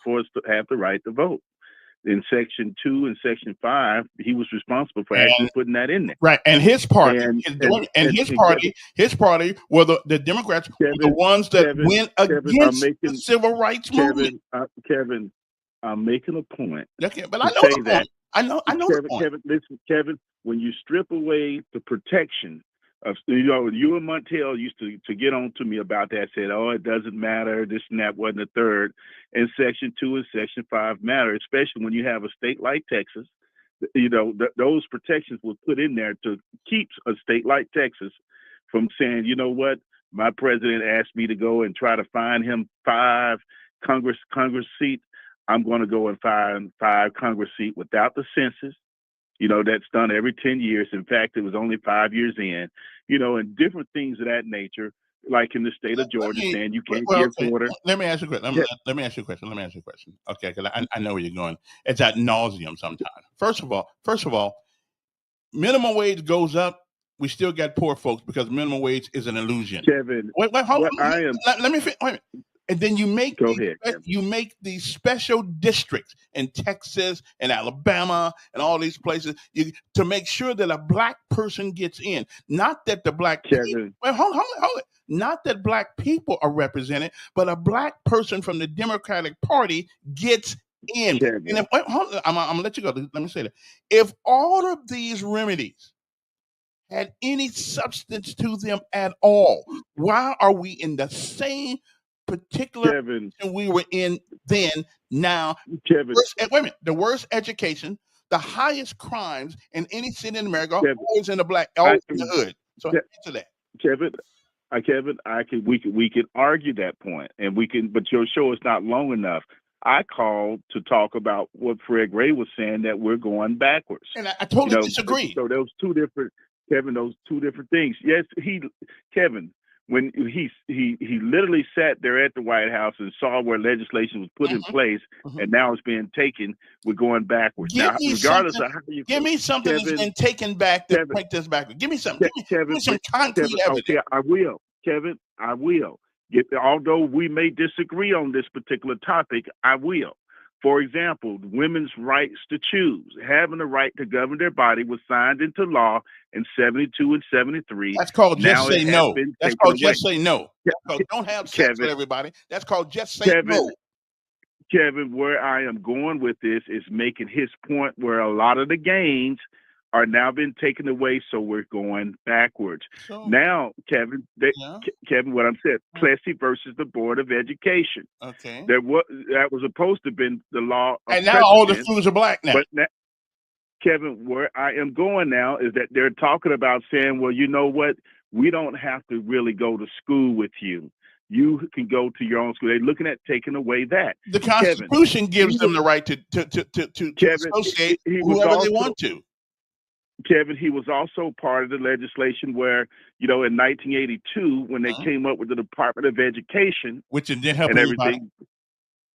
for us to have the right to vote. In Section 2 and Section 5, he was responsible for actually putting that in there. Right, and his party, his party were the Democrats, were the ones that went against the civil rights movement. Kevin, I'm making a point. Okay, but I know the point. I know the point. Kevin, listen, Kevin, when you strip away the protection of, you and Montel used to get on to me about that, said, oh, it doesn't matter, this and that wasn't a third. And Section 2 and Section 5 matter, especially when you have a state like Texas. Those protections were put in there to keep a state like Texas from saying, you know what, my president asked me to go and try to find him 5 Congress seats. I'm going to go and find 5 Congress seats without the census. That's done every 10 years. In fact, it was only 5 years in, and different things of that nature, like in the state of Georgia, saying you can't give order. Let me ask you a question. Let me ask you a question. Okay, because I know where you're going. It's ad nauseum sometimes. First of all, minimum wage goes up. We still got poor folks because minimum wage is an illusion. Kevin, wait, hold on. Let me finish. Wait. And then you make these special districts in Texas and Alabama and all these places to make sure that a black person gets in. Not that the black people, hold it. Not that black people are represented, but a black person from the Democratic Party gets in. Kevin. And I'm gonna let you go. Let me say that. If all of these remedies had any substance to them at all, why are we in the same particular position we were in then, now? Kevin. Wait a minute. The worst education, the highest crimes in any city in America, always in the hood. So answer that. Kevin, we can argue that point, and but your show is not long enough. I called to talk about what Fred Gray was saying, that we're going backwards. And I totally disagree. So those two different things. Yes, Kevin, when he literally sat there at the White House and saw where legislation was put in place, and now it's being taken, we're going backwards. Now, regardless of how you give me something that's been taken back to take this backwards. Give me something. Give me some concrete evidence. Okay, I will, Kevin. I will. Although we may disagree on this particular topic, I will. For example, women's rights to choose, having the right to govern their body, was signed into law in 72 and 73. That's called Now just say no. That's called just say no. That's called don't have sex Kevin, with everybody. That's called just say no. Kevin, where I am going with this is making his point where a lot of the gains are now been taken away, so we're going backwards. So, now, Kevin, Kevin, what I'm saying, Plessy versus the Board of Education. Okay. That was supposed to have been the law. And now all the students are black now. But now, Kevin, where I am going now is that they're talking about saying, well, you know what? We don't have to really go to school with you. You can go to your own school. They're looking at taking away that. The Constitution gives them the right to associate whoever they want to. Kevin, he was also part of the legislation where, you know, in 1982, when they came up with the Department of Education, which didn't help and everything,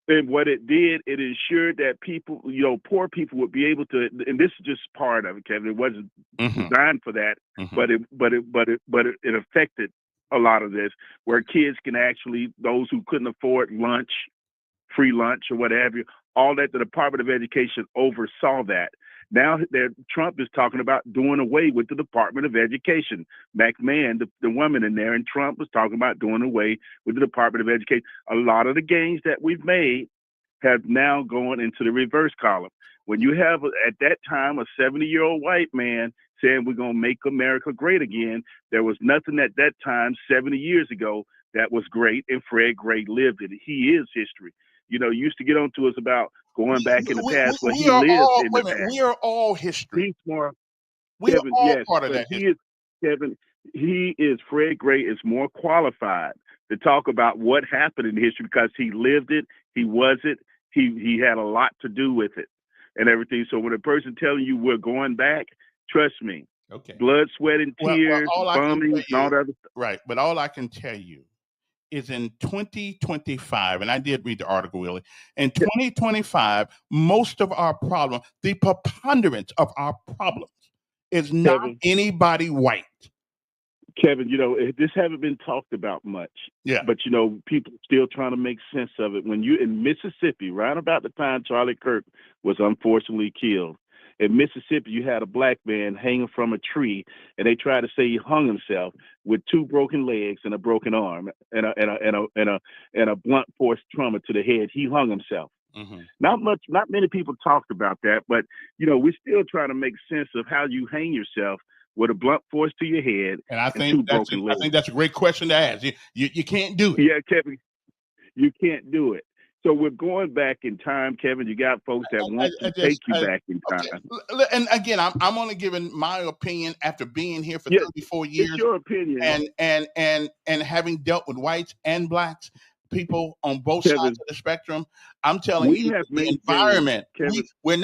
and what it did, it ensured that people, you know, poor people would be able to, and this is just part of it, Kevin. It wasn't designed for that, but it affected a lot of this, where kids can actually, those who couldn't afford lunch, free lunch or whatever, all that, the Department of Education oversaw that. Now Trump is talking about doing away with the Department of Education. McMahon, the woman in there, and Trump was talking about doing away with the Department of Education. A lot of the gains that we've made have now gone into the reverse column. When you have, at that time, a 70-year-old white man saying we're going to make America great again, there was nothing at that time, 70 years ago, that was great, and Fred Gray lived it. He is history. You know, used to get on to us about going back in the past, but he lived in the past. We are all history. He's more. We Kevin, are all part of that. He is, Fred Gray is more qualified to talk about what happened in history because he lived it, he was it, he had a lot to do with it and everything. So when a person telling you we're going back, trust me. Okay. Blood, sweat, and tears, bombing, and all that other stuff. Right. But all I can tell you is in 2025, and I did read the article, Willie, in 2025, most of our problem, the preponderance of our problems is not anybody white. Kevin, you know, this haven't been talked about much. Yeah. But, you know, people still trying to make sense of it. When you in Mississippi, right about the time Charlie Kirk was unfortunately killed, in Mississippi, you had a black man hanging from a tree, and they tried to say he hung himself with 2 broken legs and a broken arm and a blunt force trauma to the head. He hung himself. Not many people talked about that, but you know, we're still trying to make sense of how you hang yourself with a blunt force to your head. And I think that's a great question to ask. You can't do it. Yeah, Kevin, you can't do it. So we're going back in time, Kevin. You got folks that want to take you back in time. Okay. And again, I'm only giving my opinion after being here for 34 years. It's your opinion. And having dealt with whites and blacks, people on both sides of the spectrum. I'm telling you, the environment. We're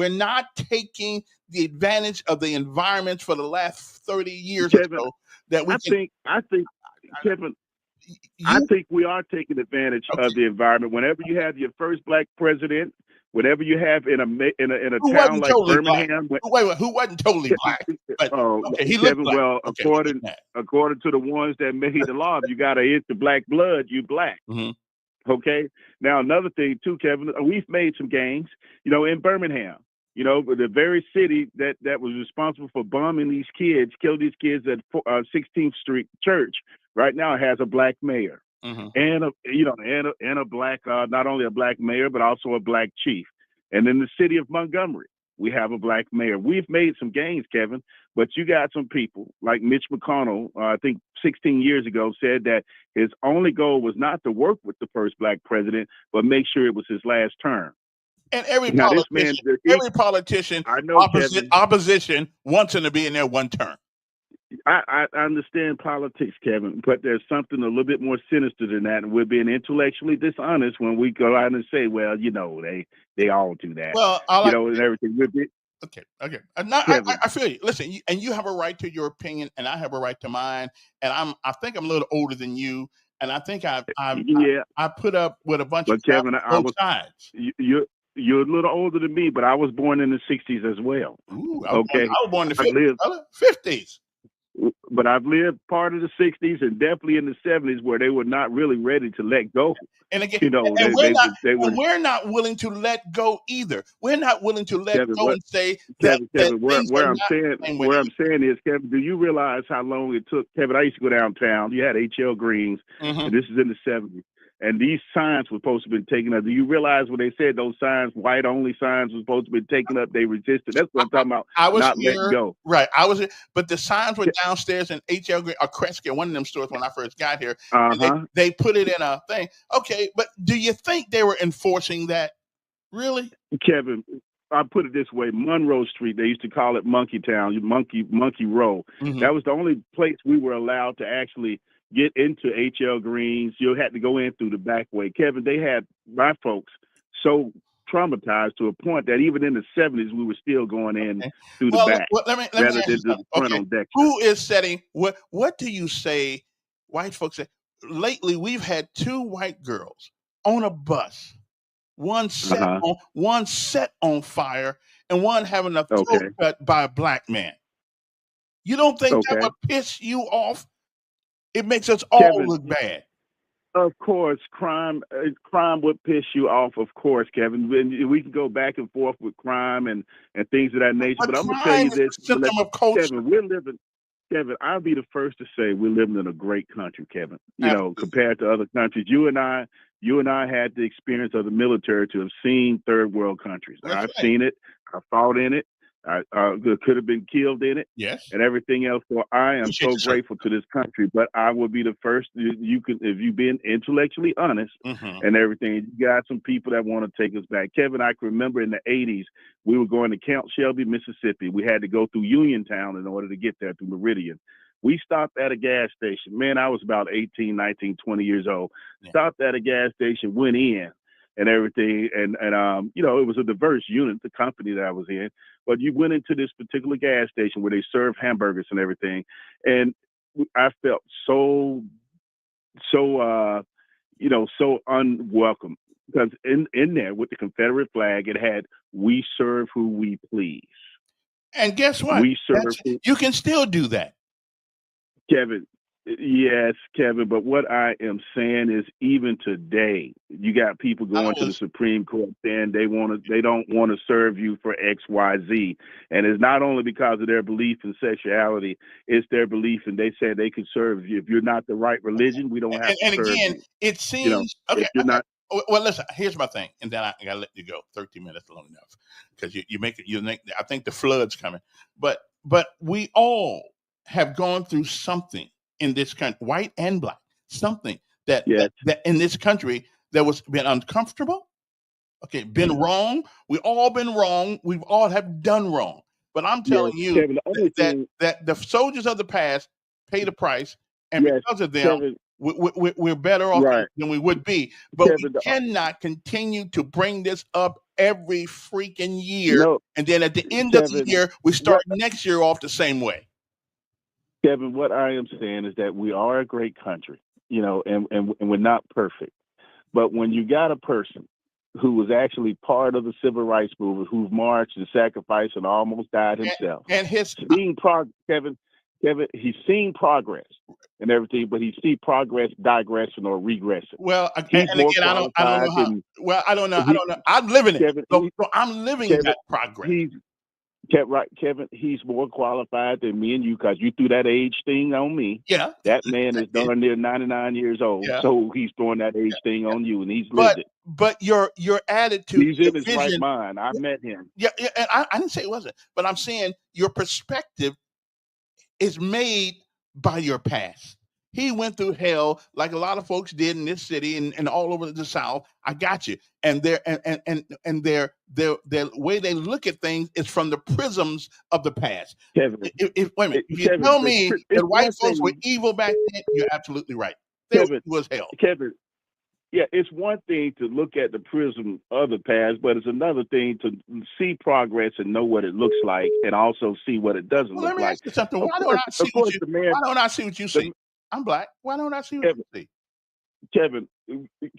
not taking the advantage of the environments for the last 30 years Kevin, or so that we I think, Kevin, I think we are taking advantage of the environment. Whenever you have your first black president, whatever you have in a town like Birmingham. Who wasn't totally black? He Kevin, black. Well, according to the ones that made the law, if you got an inch of black blood, you black. Okay. Now another thing too, Kevin, we've made some gains. You know, in Birmingham. You know, the very city that was responsible for bombing these kids, killing these kids at 16th Street Church, right now has a black mayor. And a black, not only a black mayor, but also a black chief. And in the city of Montgomery, we have a black mayor. We've made some gains, Kevin, but you got some people like Mitch McConnell, I think 16 years ago, said that his only goal was not to work with the first black president, but make sure it was his last term. And every politician, opposition wants him to be in there one term. I understand politics, Kevin, but there's something a little bit more sinister than that, and we're being intellectually dishonest when we go out and say, "Well, you know, they all do that." Well, and everything. Okay. I feel you. Listen, you have a right to your opinion, and I have a right to mine. And I think I'm a little older than you, and I think I put up with a bunch of Kevin, both sides. You're a little older than me, but I was born in the 60s as well. Ooh, I was born in the 50s. But I've lived part of the 60s and definitely in the 70s where they were not really ready to let go. And again, You know, and they were. we're not willing to let go either. We're not willing to let Kevin, go and say that, Kevin, things where are I'm not saying, the same way. where I'm saying is, Kevin, do you realize how long it took? Kevin, I used to go downtown. You had H.L. Greens, and this is in the 70s. And these signs were supposed to be taken up. Do you realize when they said those signs, white only signs, were supposed to be taken up? They resisted. That's what I'm talking about. I was not here, letting go. Right. I was here, but the signs were downstairs in H.L. Green or Kresge, one of them stores when I first got here. And they put it in a thing. Okay, but do you think they were enforcing that? Really? Kevin, I put it this way: Monroe Street, they used to call it Monkey Town, Monkey Row. That was the only place we were allowed to actually get into H.L. Greens. You had to go in through the back way. Kevin, they had my folks so traumatized to a point that even in the 70s, we were still going in through the back let me rather ask than you the front on Dexter. Who is setting, what do you say, white folks say? Lately, we've had 2 white girls on a bus, one set on fire, and one having a throat cut by a black man. You don't think that would piss you off? It makes us all look bad. Of course, crime would piss you off. Of course, Kevin. We can go back and forth with crime and things of that nature. But I'm gonna tell you this, symptom of culture. Kevin, I'll be the first to say we're living in a great country, Kevin. You know, compared to other countries. You and I had the experience of the military to have seen third world countries. I've seen it. I fought in it. I could have been killed in it, and everything else. So I am so grateful to this country. But I will be the first. You can, if you've been intellectually honest and everything. You got some people that want to take us back, Kevin. I can remember in the 80s we were going to Camp Shelby, Mississippi. We had to go through Uniontown in order to get there through Meridian. We stopped at a gas station. Man, I was about 18, 19, 20 years old. Stopped at a gas station, went in. And everything, and you know, it was a diverse unit, the company that I was in. But you went into this particular gas station where they serve hamburgers and everything, and I felt so unwelcome because in there with the Confederate flag, it had "We serve who we please." And guess what? You can still do that, Kevin. Yes, Kevin, but what I am saying is even today, you got people going to the Supreme Court saying they don't want to serve you for X, Y, Z. And it's not only because of their belief in sexuality, it's their belief, and they say they can serve you. If you're not the right religion, we don't have to serve you. And again, it seems, you know, if you're not. Well, listen, here's my thing, and then I got to let you go. 13 minutes long enough because I think the flood's coming. But we all have gone through something in this country, white and black, something that in this country that was been uncomfortable, been wrong. We've all been wrong. We've all have done wrong. But I'm telling you, Kevin, that the soldiers of the past pay the price, and because of them, Kevin, we're better off than we would be. But Kevin, we cannot continue to bring this up every freaking year, and then at the end of the year, we start next year off the same way. Kevin, what I am saying is that we are a great country, you know, and we're not perfect. But when you got a person who was actually part of the civil rights movement, who marched and sacrificed and almost died himself, and Kevin, he's seen progress and everything, but he see progress digressing or regressing. Well, I don't know how. I don't know. I'm living it. Kevin, I'm living that progress. Kevin, he's more qualified than me and you because you threw that age thing on me. Yeah. That man is darn near 99 years old. Yeah. So he's throwing that age thing on you, and he's lived it. But your attitude, he's in his right mind. I met him. Yeah, and I didn't say it wasn't, but I'm saying your perspective is made by your past. He went through hell like a lot of folks did in this city and all over the South. I got you. And their way they look at things is from the prisms of the past. Kevin, wait a minute. If you tell me that white folks were evil back then, you're absolutely right. It was hell. Kevin, yeah, it's one thing to look at the prism of the past, but it's another thing to see progress and know what it looks like, and also see what it doesn't look like. Let me ask you something. Why don't I see what you see? I'm black. Why don't I see what you see? Kevin,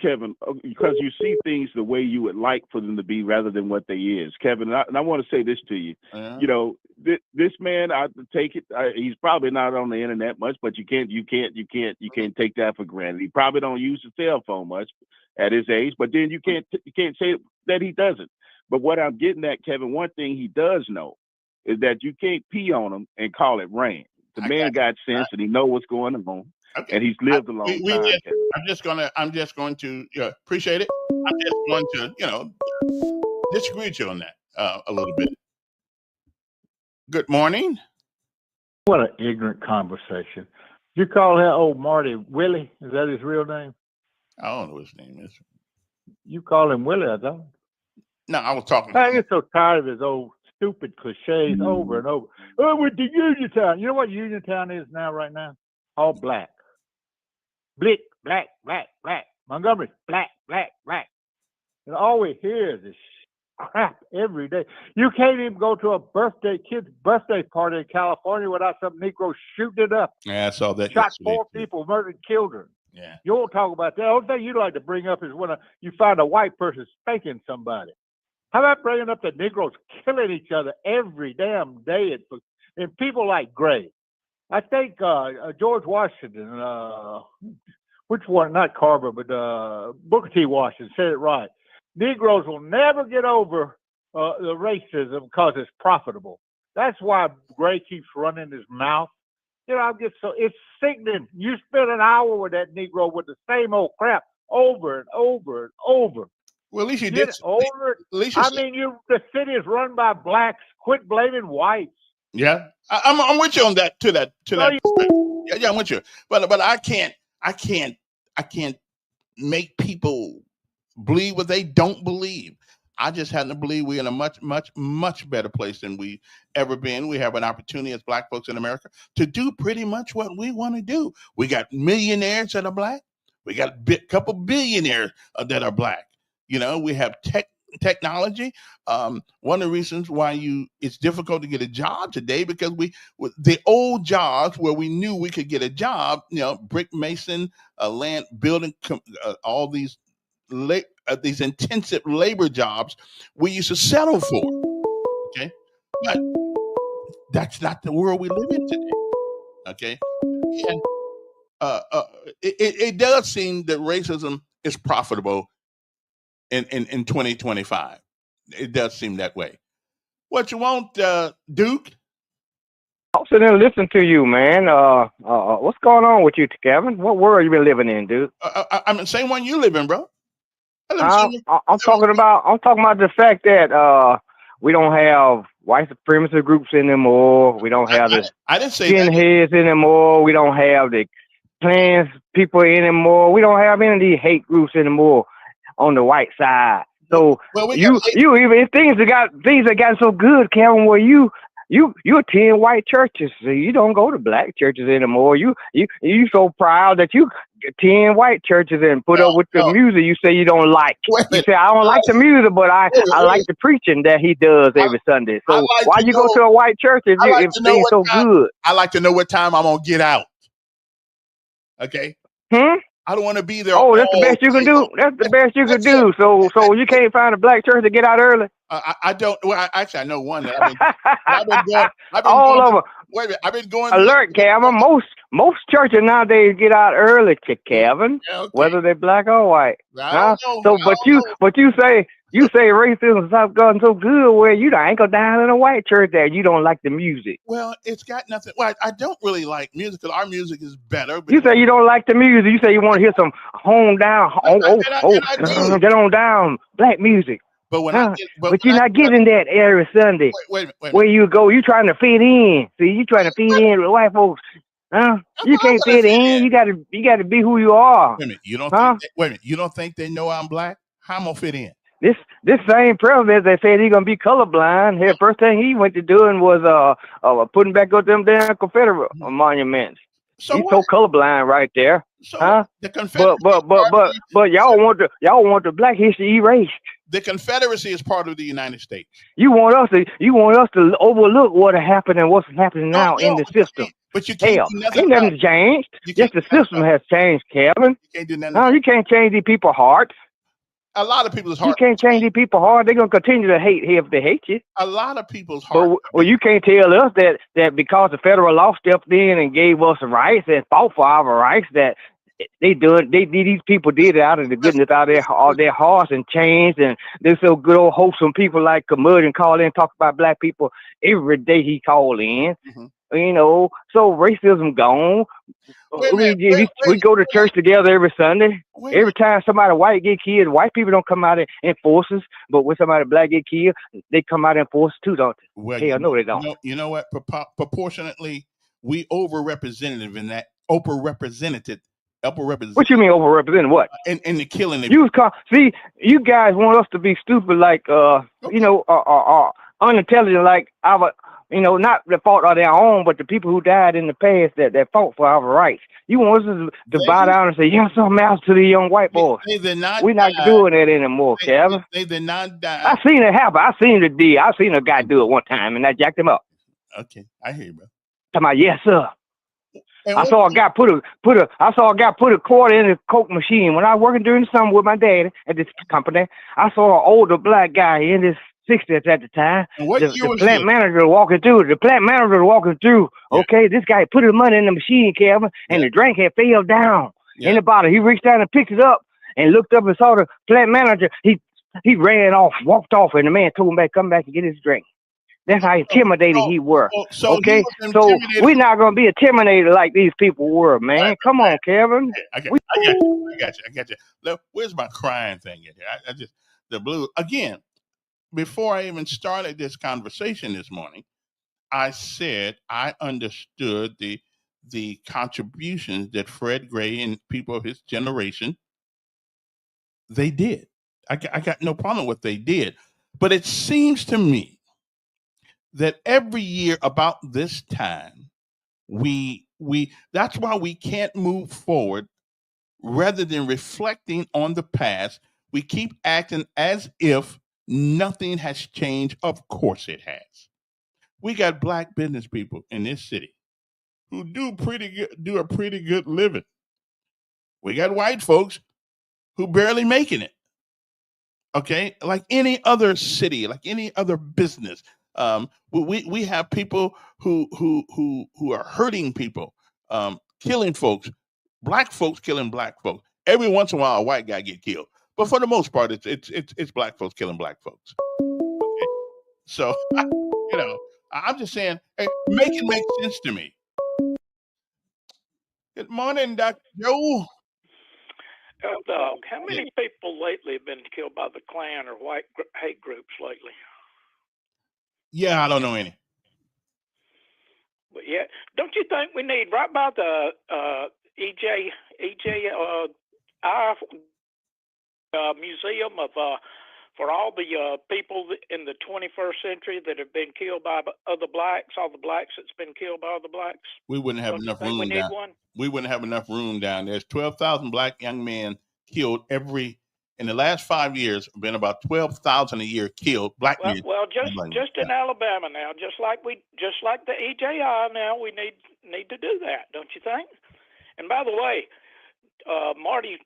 Kevin, because you see things the way you would like for them to be rather than what they is, Kevin. And I want to say this to you. You know, this man, I take it. He's probably not on the internet much, but you can't take that for granted. He probably don't use the cell phone much at his age, but then you can't say that he doesn't. But what I'm getting at, Kevin, one thing he does know is that you can't pee on him and call it rain. The man got sense and he know what's going on. Okay. And he's lived a long time. I'm just going to appreciate it. I'm just going to, disagree with you on that a little bit. Good morning. What an ignorant conversation. You call that old Marty Willie? Is that his real name? I don't know what his name is. You call him Willie, I don't. No, I was talking. I get so tired of his old stupid cliches over and over. Oh, with the Uniontown. You know what Uniontown is now, right now? All black. Blick, black, black, black. Montgomery, black, black, black. And all we hear is this crap every day. You can't even go to a kid's birthday party in California without some Negro shooting it up. Yeah, I saw that. Shot 4 people, murdered children. Yeah. You won't talk about that. The only thing you like to bring up is when you find a white person spanking somebody. How about bringing up the Negroes killing each other every damn day? And people like Gray. I think George Washington, which one? Not Carver, but Booker T. Washington said it right. Negroes will never get over the racism because it's profitable. That's why Gray keeps running his mouth. It's sickening. You spend an hour with that Negro with the same old crap over and over and over. Well, at least you did. The city is run by blacks. Quit blaming whites. Yeah, I'm with you on that. To that. Yeah, I'm with you. But I can't make people believe what they don't believe. I just happen to believe we're in a much, much, much better place than we ever been. We have an opportunity as black folks in America to do pretty much what we want to do. We got millionaires that are black. We got a couple billionaires that are black. We have technology. One of the reasons why it's difficult to get a job today because the old jobs where we knew we could get a job, brick mason, land building, all these intensive labor jobs we used to settle for. Okay, but that's not the world we live in today. Okay, and it does seem that racism is profitable in 2025. It does seem that way. What you want, Duke? I'm sitting there listening to you, man. What's going on with you, Kevin? What world you been living in, dude? I'm the same one you live in, bro. I'm talking about the fact that we don't have white supremacist groups anymore. We don't have the skinheads anymore. We don't have the Klans people anymore. We don't have any of these hate groups anymore on the white side. So you even things have gotten so good, Kevin, where you attend white churches. So you don't go to black churches anymore. You so proud that you attend white churches and put up with the music you say you don't like. You say I don't like the music, but I like the preaching that he does every Sunday. So why you go to a white church if things so good? I like to know what time I'm gonna get out. Okay. I don't want to be there. Oh, that's the best you can do. That's the best you can do. So you can't find a black church to get out early. I don't. Well, actually, I know one that I've been going. Alert, Kevin. Most churches nowadays get out early, Kevin. Yeah, okay. Whether they're black or white. But you say racism has gotten so good where you ain't go down in a white church that you don't like the music. Well, it's got nothing. Well, I don't really like music because our music is better. You say you don't like the music. You say you want to hear some get on down black music. But but you're not getting that every Sunday. Wait. Where you go, you trying to fit in. See, you trying to fit in with white folks. You can't fit in. You gotta be who you are. Wait a minute. You don't think they know I'm black? How am I gonna fit in? This same president that said he's gonna be colorblind. His first thing he went to doing was putting back up them damn Confederate monuments. So he's so colorblind right there. So the Confederacy, but y'all want the black history erased. The Confederacy is part of the United States. You want us to overlook what happened and what's happening now in the system. But you can't do nothing. Ain't nothing changed. Just the system has changed, Kevin. You can't do nothing. No, you can't change these people's hearts. A lot of people's hearts. You can't change these people's hearts. They're gonna continue to hate if they hate you. A lot of people's hearts. Well, you can't tell us that because the federal law stepped in and gave us rights and fought for our rights that these people did it out of the goodness out of their hearts and changed, and they're so good old wholesome people like Curmudgeon call in, talk about black people every day he call in. Mm-hmm. You know, so racism gone. We go to church together every Sunday. Every time somebody white get killed, white people don't come out in forces, but when somebody black get killed, they come out in forces too, don't they? Well, hell no, they don't. You know what? Proportionately, we overrepresented in that overrepresented. What you mean overrepresented? What? In the killing. See, you guys want us to be stupid, like unintelligent, like our. Not the fault of their own, but the people who died in the past that fought for our rights. You want us to bow down and say, "Yes, something else to the young white boys." We're not doing that anymore, Kevin. They did not die. I seen it happen. I seen a guy do it one time, and I jacked him up. Okay, I hear you, bro. Talking about, yes, sir. I saw a guy put a quarter in a Coke machine when I was working during the summer with my daddy at this company. I saw an older black guy in his 60s at the time. The plant manager walking through. Yeah. Okay, this guy put his money in the machine, Kevin, and the drink had fell down in the bottle. He reached down and picked it up and looked up and saw the plant manager. He ran off, walked off, and the man told him back, come back and get his drink. That's how intimidated he were. So we're not gonna be intimidated like these people were, man. Right. Come on, Kevin. I got you. Look, where's my crying thing in here? I just the blue again. Before I even started this conversation this morning, I said I understood the contributions that Fred Gray and people of his generation they did. I got no problem with what they did, but it seems to me that every year about this time, we that's why we can't move forward rather than reflecting on the past. We keep acting as if nothing has changed. Of course it has. We got black business people in this city who do a pretty good living. We got white folks who barely making it. Okay, like any other city, like any other business. We have people who are hurting people, killing folks, black folks killing black folks. Every once in a while, a white guy get killed, but for the most part, it's black folks killing black folks. Okay? So, I'm just saying, hey, make it make sense to me. Good morning, Dr. Joe. How many people lately have been killed by the Klan or white hate groups lately? Yeah, I don't know any. But yeah, don't you think we need right by the museum of for all the people in the 21st century that have been killed by other blacks, all the blacks that's been killed by other blacks? We wouldn't have enough room down. We wouldn't have enough room down. There's 12,000 black young men killed in the last 5 years. Been about 12,000 a year killed black men. Well, just in Alabama now, just like the EJI now, we need to do that, don't you think? And by the way, Marty's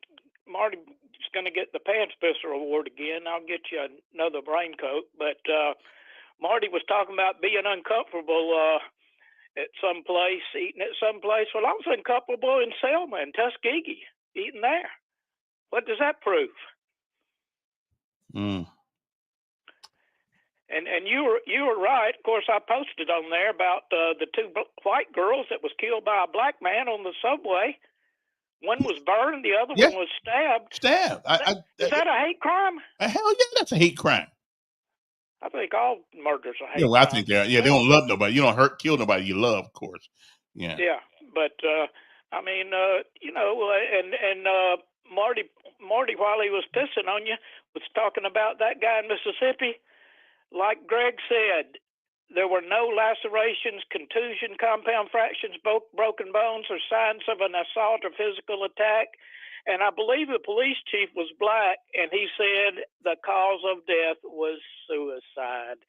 going to get the Pants Pisser Award again. I'll get you another raincoat. But Marty was talking about being uncomfortable at some place, eating at some place. Well, I was uncomfortable in Selma and Tuskegee, eating there. What does that prove? Mm. And you were right. Of course, I posted on there about the two white girls that was killed by a black man on the subway. One was burned, the other one was stabbed. Is that a hate crime? Hell yeah, that's a hate crime. I think all murders are hate crime. I think they don't love nobody. You don't kill nobody you love, of course. Yeah. Yeah, but I mean, and Marty, while he was pissing on you, was talking about that guy in Mississippi. Like Greg said, there were no lacerations, contusion, compound fractures, broken bones, or signs of an assault or physical attack. And I believe the police chief was black, and he said the cause of death was suicide.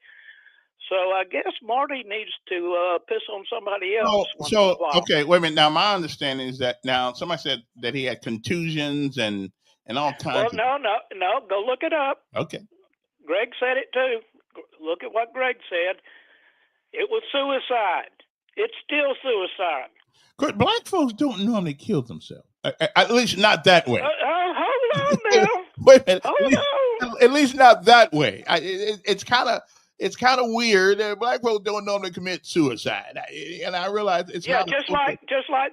So I guess Marty needs to piss on somebody else. Okay, wait a minute. Now my understanding is that now somebody said that he had contusions and all kinds. Well, no. Go look it up. Okay. Greg said it too. Look at what Greg said. It was suicide. It's still suicide. Good. Black folks don't normally kill themselves. At least not that way. Hold on now. Wait a minute. At least not that way. It's kind of weird. Black folks don't normally commit suicide, and I realize it's not. Just like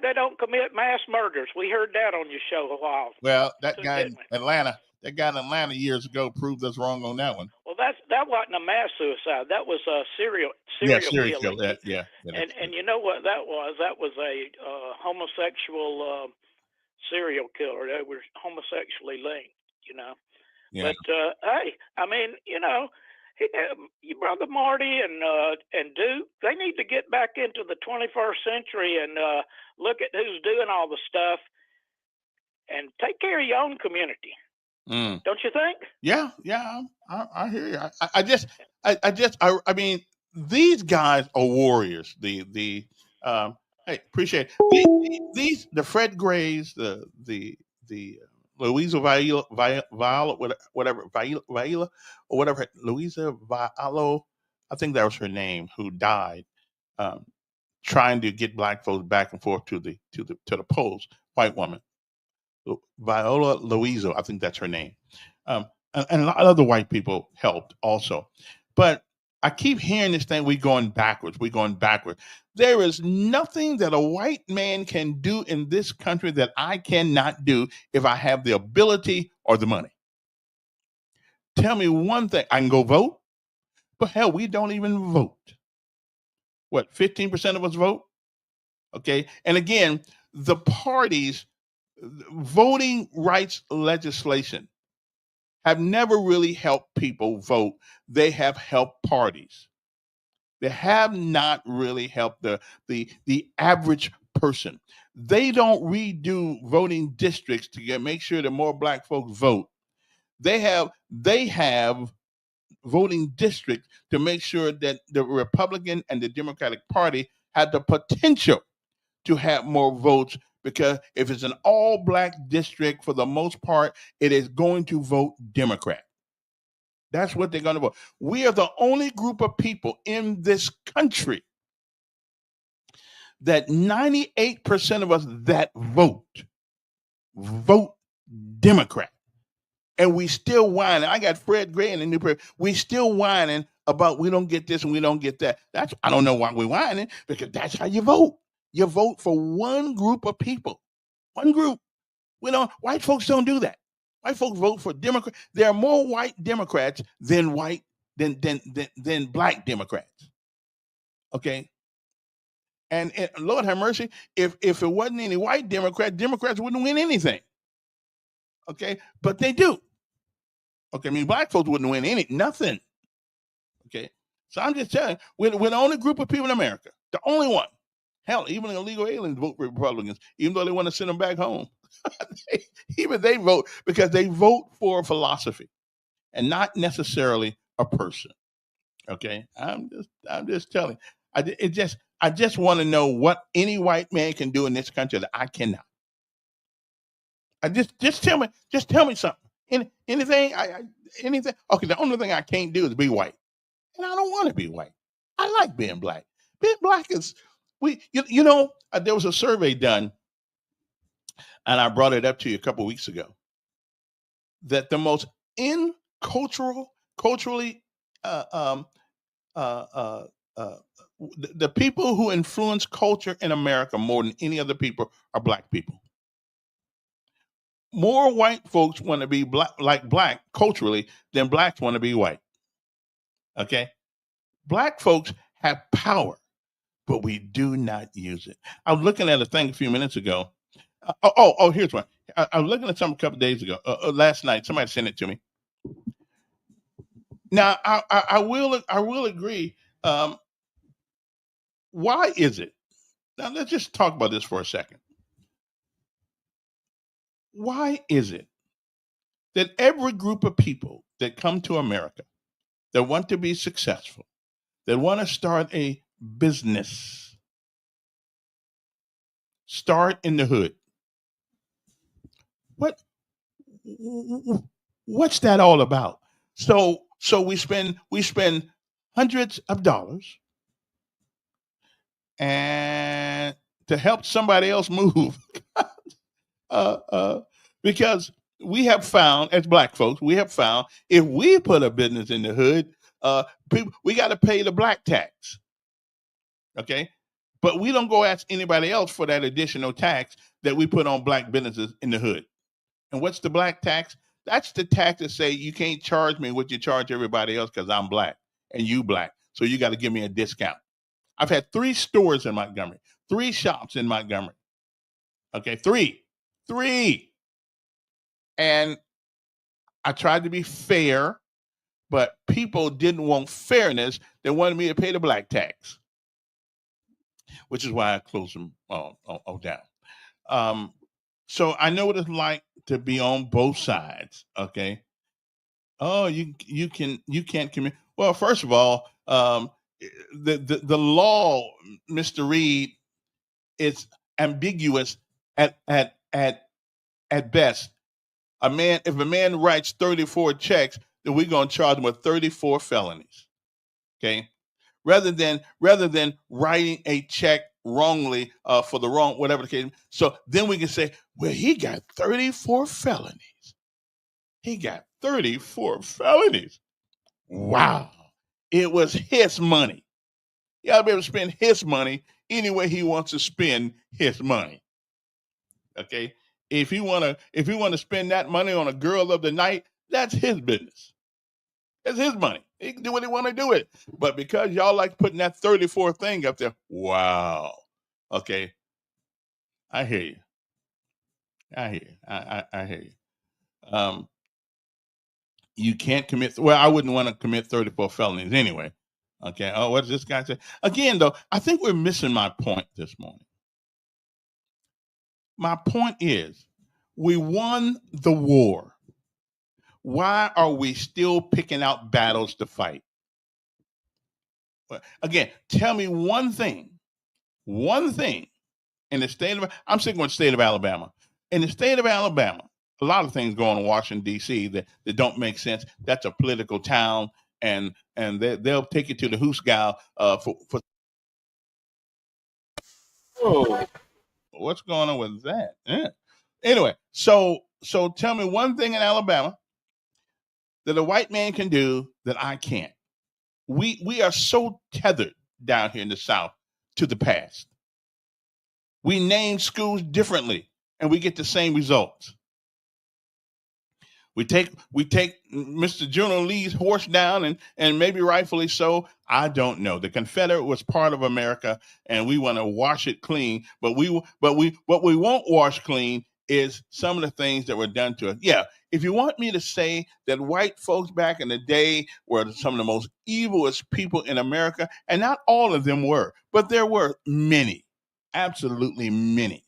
they don't commit mass murders. We heard that on your show a while. Well, that guy in Atlanta years ago proved us wrong on that one. Well, that wasn't a mass suicide. That was a serial killing. Yeah. And you know what that was? That was a homosexual serial killer. They were homosexually linked. Yeah. But hey, I mean, your brother Marty and Duke, they need to get back into the 21st century and look at who's doing all the stuff and take care of your own community. Don't you think? Yeah, I hear you. I mean, these guys are warriors. Hey, appreciate it. The Fred Grays, the Louisa Viola, Louisa Viola, I think that was her name, who died trying to get black folks back and forth to the polls. White woman, Viola Louisa, I think that's her name. And a lot of other white people helped also. But I keep hearing this thing, we're going backwards. There is nothing that a white man can do in this country that I cannot do if I have the ability or the money. Tell me one thing. I can go vote, but hell, we don't even vote. What, 15% of us vote? Okay. And again, the parties, voting rights legislation have never really helped people vote. They have helped parties. They have not really helped the average person. They don't redo voting districts to make sure that more black folks vote. They have voting districts to make sure that the Republican and the Democratic Party had the potential to have more votes, because if it's an all-black district, for the most part, it is going to vote Democrat. That's what they're going to vote. We are the only group of people in this country that 98% of us that vote Democrat. And we still whining. I got Fred Gray in the New Prairie. We still whining about we don't get this and we don't get that. I don't know why we're whining, because that's how you vote. You vote for one group of people. One group. White folks don't do that. White folks vote for Democrats. There are more white Democrats than black Democrats. Okay. And Lord have mercy, if it wasn't any white Democrats wouldn't win anything. Okay, but they do. Okay, I mean, black folks wouldn't win nothing. Okay, so I'm just telling you, we're the only group of people in America, the only one. Hell, even illegal aliens vote for Republicans, even though they want to send them back home. Even they vote because they vote for a philosophy and not necessarily a person. Okay, I'm just telling you. I just want to know what any white man can do in this country that I cannot. Just tell me something. Anything. Anything. Okay, the only thing I can't do is be white, and I don't want to be white. I like being black. Being black is there was a survey done, and I brought it up to you a couple of weeks ago, that the most culturally the people who influence culture in America more than any other people are black people. More white folks want to be black culturally than blacks want to be white. Okay? Black folks have power, but we do not use it. I was looking at a thing a few minutes ago. Here's one. I was looking at something a couple of days ago. Last night, somebody sent it to me. Now, I will agree. Why is it? Now, let's just talk about this for a second. Why is it that every group of people that come to America that want to be successful, that want to start a business. Start in the hood. What's that all about? So we spend hundreds of dollars and to help somebody else move. Because we have found, as black folks, if we put a business in the hood, we got to pay the black tax. Okay? But we don't go ask anybody else for that additional tax that we put on black businesses in the hood. And what's the black tax? That's the tax that say you can't charge me what you charge everybody else because I'm black and you black. So you got to give me a discount. I've had 3 stores in Montgomery, 3 shops in Montgomery. Okay, 3. And I tried to be fair, but people didn't want fairness. They wanted me to pay the black tax, which is why I closed them all down. So I know what it's like to be on both sides. Okay. Oh, you can't commit. Well, first of all, the law, Mr. Reed, is ambiguous at best. If a man writes 34 checks, then we're gonna charge him with 34 felonies. Okay. Rather than writing a check wrongly for the wrong, whatever the case. So then we can say, well, he got 34 felonies. He got 34 felonies. Wow. It was his money. He ought to be able to spend his money any way he wants to spend his money. Okay. If you want to spend that money on a girl of the night, that's his business. It's his money. He can do what he want to do with it. But because y'all like putting that 34 thing up there, wow. Okay. I hear you. I hear you. You can't commit. Well, I wouldn't want to commit 34 felonies anyway. Okay. Oh, what does this guy say? Again, though, I think we're missing my point this morning. My point is, we won the war. Why are we still picking out battles to fight? Again, tell me one thing in the state of, I'm sticking with the state of Alabama. In the state of Alabama, a lot of things go on in Washington, D.C. that don't make sense. That's a political town, and they'll take you to the hoosgow for. Oh, what's going on with that? Yeah. Anyway, so tell me one thing in Alabama that a white man can do that I can't. We are so tethered down here in the South to the past. We name schools differently, and we get the same results. We take Mr. General Lee's horse down, and maybe rightfully so. I don't know. The Confederate was part of America, and we want to wash it clean. But what we won't wash clean is some of the things that were done to us. Yeah, if you want me to say that white folks back in the day were some of the most evilest people in America, and not all of them were, but there were many, absolutely many.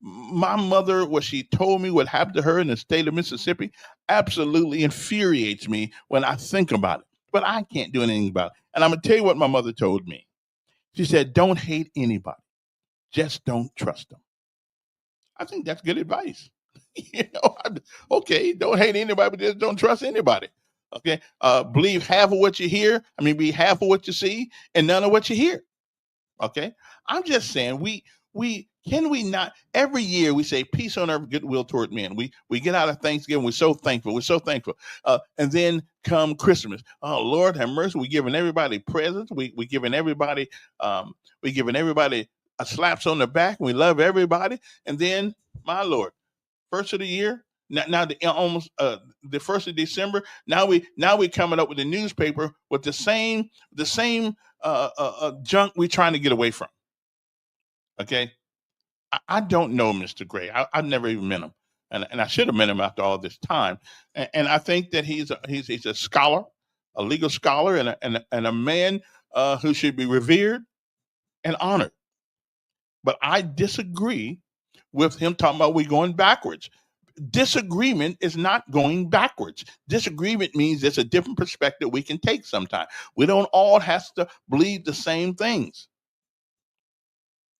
My mother, what she told me what happened to her in the state of Mississippi, absolutely infuriates me when I think about it. But I can't do anything about it. And I'm going to tell you what my mother told me. She said, don't hate anybody. Just don't trust them. I think that's good advice. Okay, don't hate anybody, but just don't trust anybody. Okay, believe half of what you hear. Be half of what you see and none of what you hear. Okay, I'm just saying can we not, every year we say peace on earth, goodwill toward men. We get out of Thanksgiving, we're so thankful. And then come Christmas. Oh, Lord have mercy. We're giving everybody presents. We're giving everybody slaps on the back. We love everybody. And then, my Lord, first of the year, now almost the 1st of December, now we coming up with the newspaper with the same junk we're trying to get away from. Okay. I don't know Mr. Gray. I've never even met him, and I should have met him after all this time. And I think that he's a scholar, a legal scholar, and a man who should be revered and honored. But I disagree with him talking about we going backwards. disagreement is not going backwards. Disagreement means there's a different perspective we can take sometimes. We don't all have to believe the same things.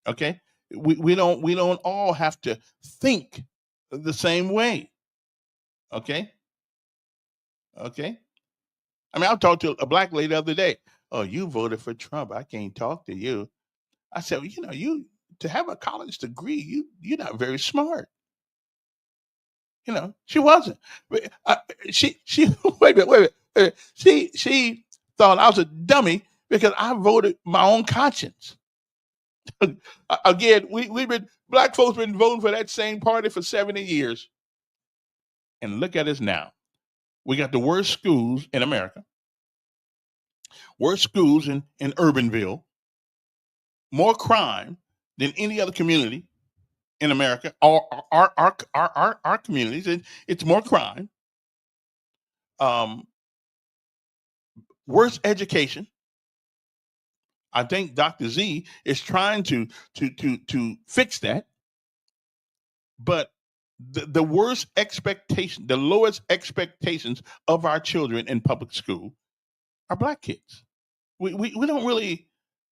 Okay? We don't all have to think the same way. Okay? Okay? I mean, I talked to a black lady the other day. Oh, you voted for Trump. I can't talk to you. I said, well, you know, you to have a college degree, you're not very smart. You know, she wasn't. She wait a minute. She thought I was a dummy because I voted my own conscience. Again, we've been black folks been voting for that same party for 70 years. And look at us now. We got the worst schools in America, worst schools in Urbanville, more crime than any other community in America. Our communities, it's more crime. Worse education. I think Dr. Z is trying to fix that, but the worst expectation, the lowest expectations of our children in public school are black kids. We don't really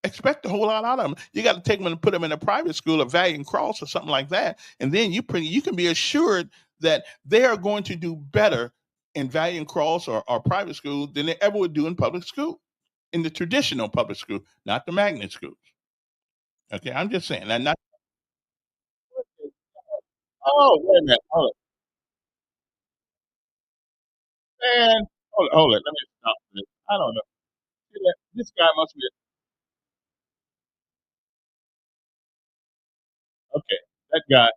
expect a whole lot out of them. You got to take them and put them in a private school, a Valiant Cross or something like that, and then you can be assured that they are going to do better in Valiant Cross or private school than they ever would do in public school, in the traditional public school, not the magnet schools. Okay, I'm just saying. Not. Oh, wait a minute. Hold it. Man, hold it. Let me stop this. I don't know. This guy must be okay. That guy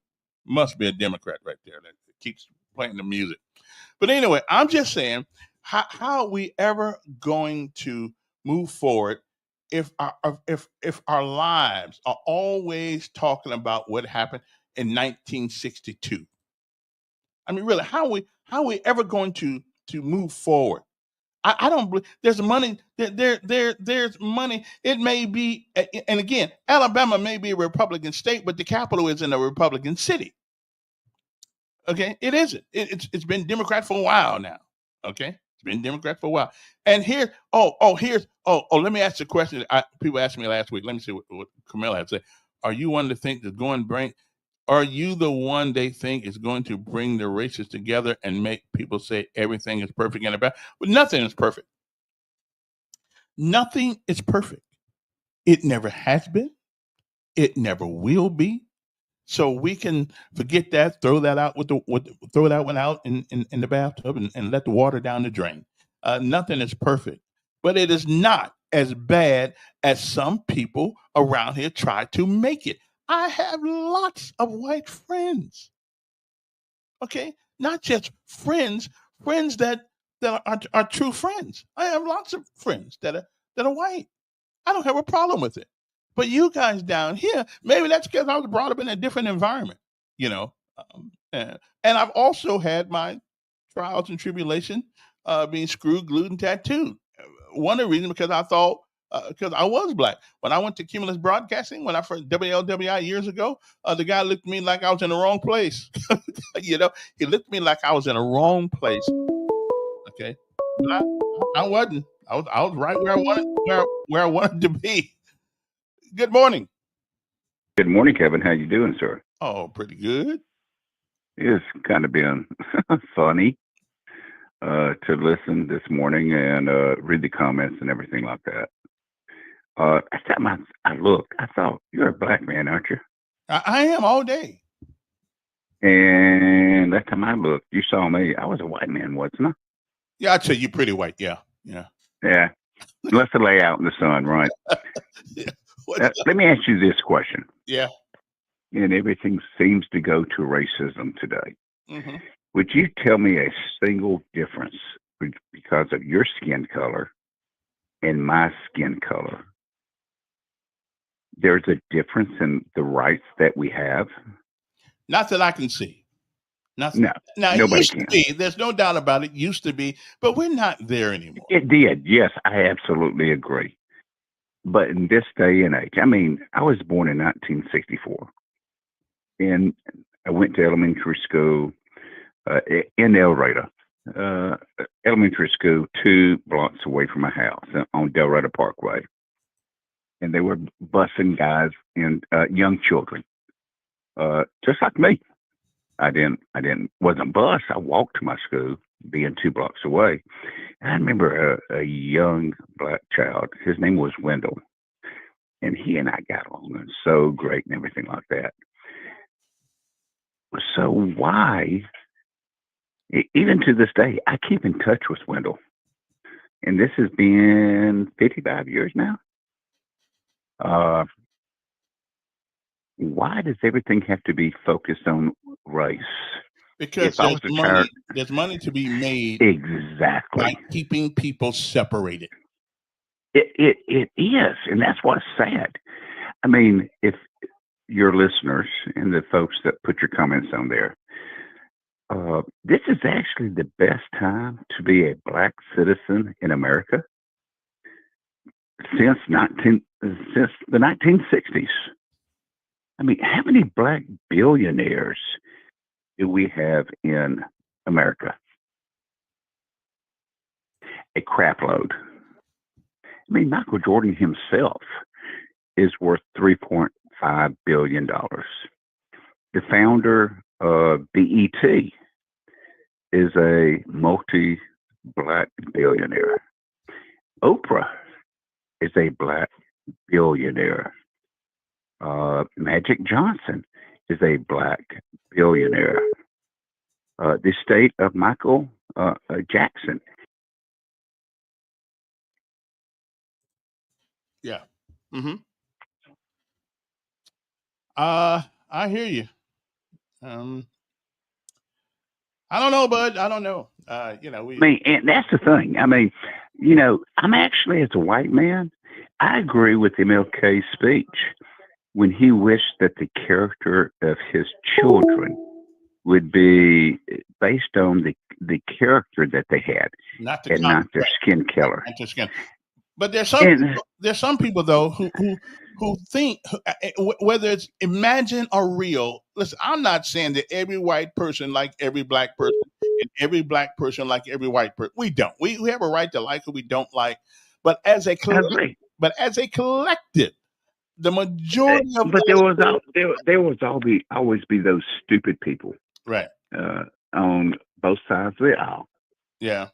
must be a Democrat right there that keeps playing the music. But anyway, I'm just saying, how are we ever going to move forward if our lives are always talking about what happened in 1962? I mean, really, how are we ever going to move forward? I don't believe there's money. There's money. It may be, and again, Alabama may be a Republican state, but the capital is in a Republican city. Okay, it isn't. It's been Democrat for a while now. Okay, it's been Democrat for a while. And here's let me ask you a question. People asked me last week. Let me see what Camilla had to say. Are you one to think that's going to bring? Are you the one they think is going to bring the races together and make people say everything is perfect and about? But nothing is perfect. Nothing is perfect. It never has been. It never will be. So we can forget that, throw that out throw that one out in the bathtub and let the water down the drain. Nothing is perfect, but it is not as bad as some people around here try to make it. I have lots of white friends. Okay, not just friends that are true friends. I have lots of friends that are white. I don't have a problem with it. But you guys down here, maybe that's because I was brought up in a different environment, you know. And I've also had my trials and tribulation being screwed, glued, and tattooed. One of the reasons because I thought, because I was black. When I went to Cumulus Broadcasting, when I first WLWI years ago, the guy looked at me like I was in the wrong place. You know, he looked at me like I was in the wrong place. Okay, but I wasn't. I was right where I wanted to be. Good morning. Good morning, Kevin. How you doing, sir? Oh, pretty good. It's kind of been funny to listen this morning and read the comments and everything like that. Last time I looked, I thought, you're a black man, aren't you? I am all day. And last time I looked, you saw me. I was a white man, wasn't I? Yeah, I'd say you're pretty white. Yeah. Unless I lay out in the sun, right? Yeah. Let me ask you this question. Yeah. And everything seems to go to racism today. Mm-hmm. Would you tell me a single difference because of your skin color and my skin color? There's a difference in the rights that we have? Not that I can see. No, now, nobody it used can. to be. There's no doubt about it. Used to be, but we're not there anymore. It did. Yes, I absolutely agree. But in this day and age, I mean, I was born in 1964, and I went to elementary school, in El Dorado, elementary school 2 blocks away from my house on Del Rado Parkway. And they were busing guys and young children, just like me. Wasn't bused. I walked to my school, being 2 blocks away. And I remember a young black child. His name was Wendell. And he and I got along and so great and everything like that. So why, even to this day, I keep in touch with Wendell. And this has been 55 years now. Why does everything have to be focused on race? Because there's money to be made. Exactly. By keeping people separated. It is, and that's what's sad. I mean, if your listeners and the folks that put your comments on there, this is actually the best time to be a black citizen in America since the 1960s. I mean, how many black billionaires do we have in America? A crap load. I mean, Michael Jordan himself is worth $3.5 billion. The founder of BET is a multi-black billionaire. Oprah is a black billionaire. Magic Johnson is a black billionaire. The state of Michael Jackson. Yeah. Mm-hmm. I hear you. I don't know, bud. I don't know. I mean, and that's the thing. I mean, I'm actually, as a white man, I agree with MLK's speech when he wished that the character of his children would be based on the character that they had, not their skin color. Not their skin. But there's some people though who think, whether it's imagined or real. Listen, I'm not saying that every white person like every black person and every black person like every white person. We don't. We have a right to like who we don't like. But as a collective, the majority of there was always be those stupid people, right, on both sides of the aisle. Yeah.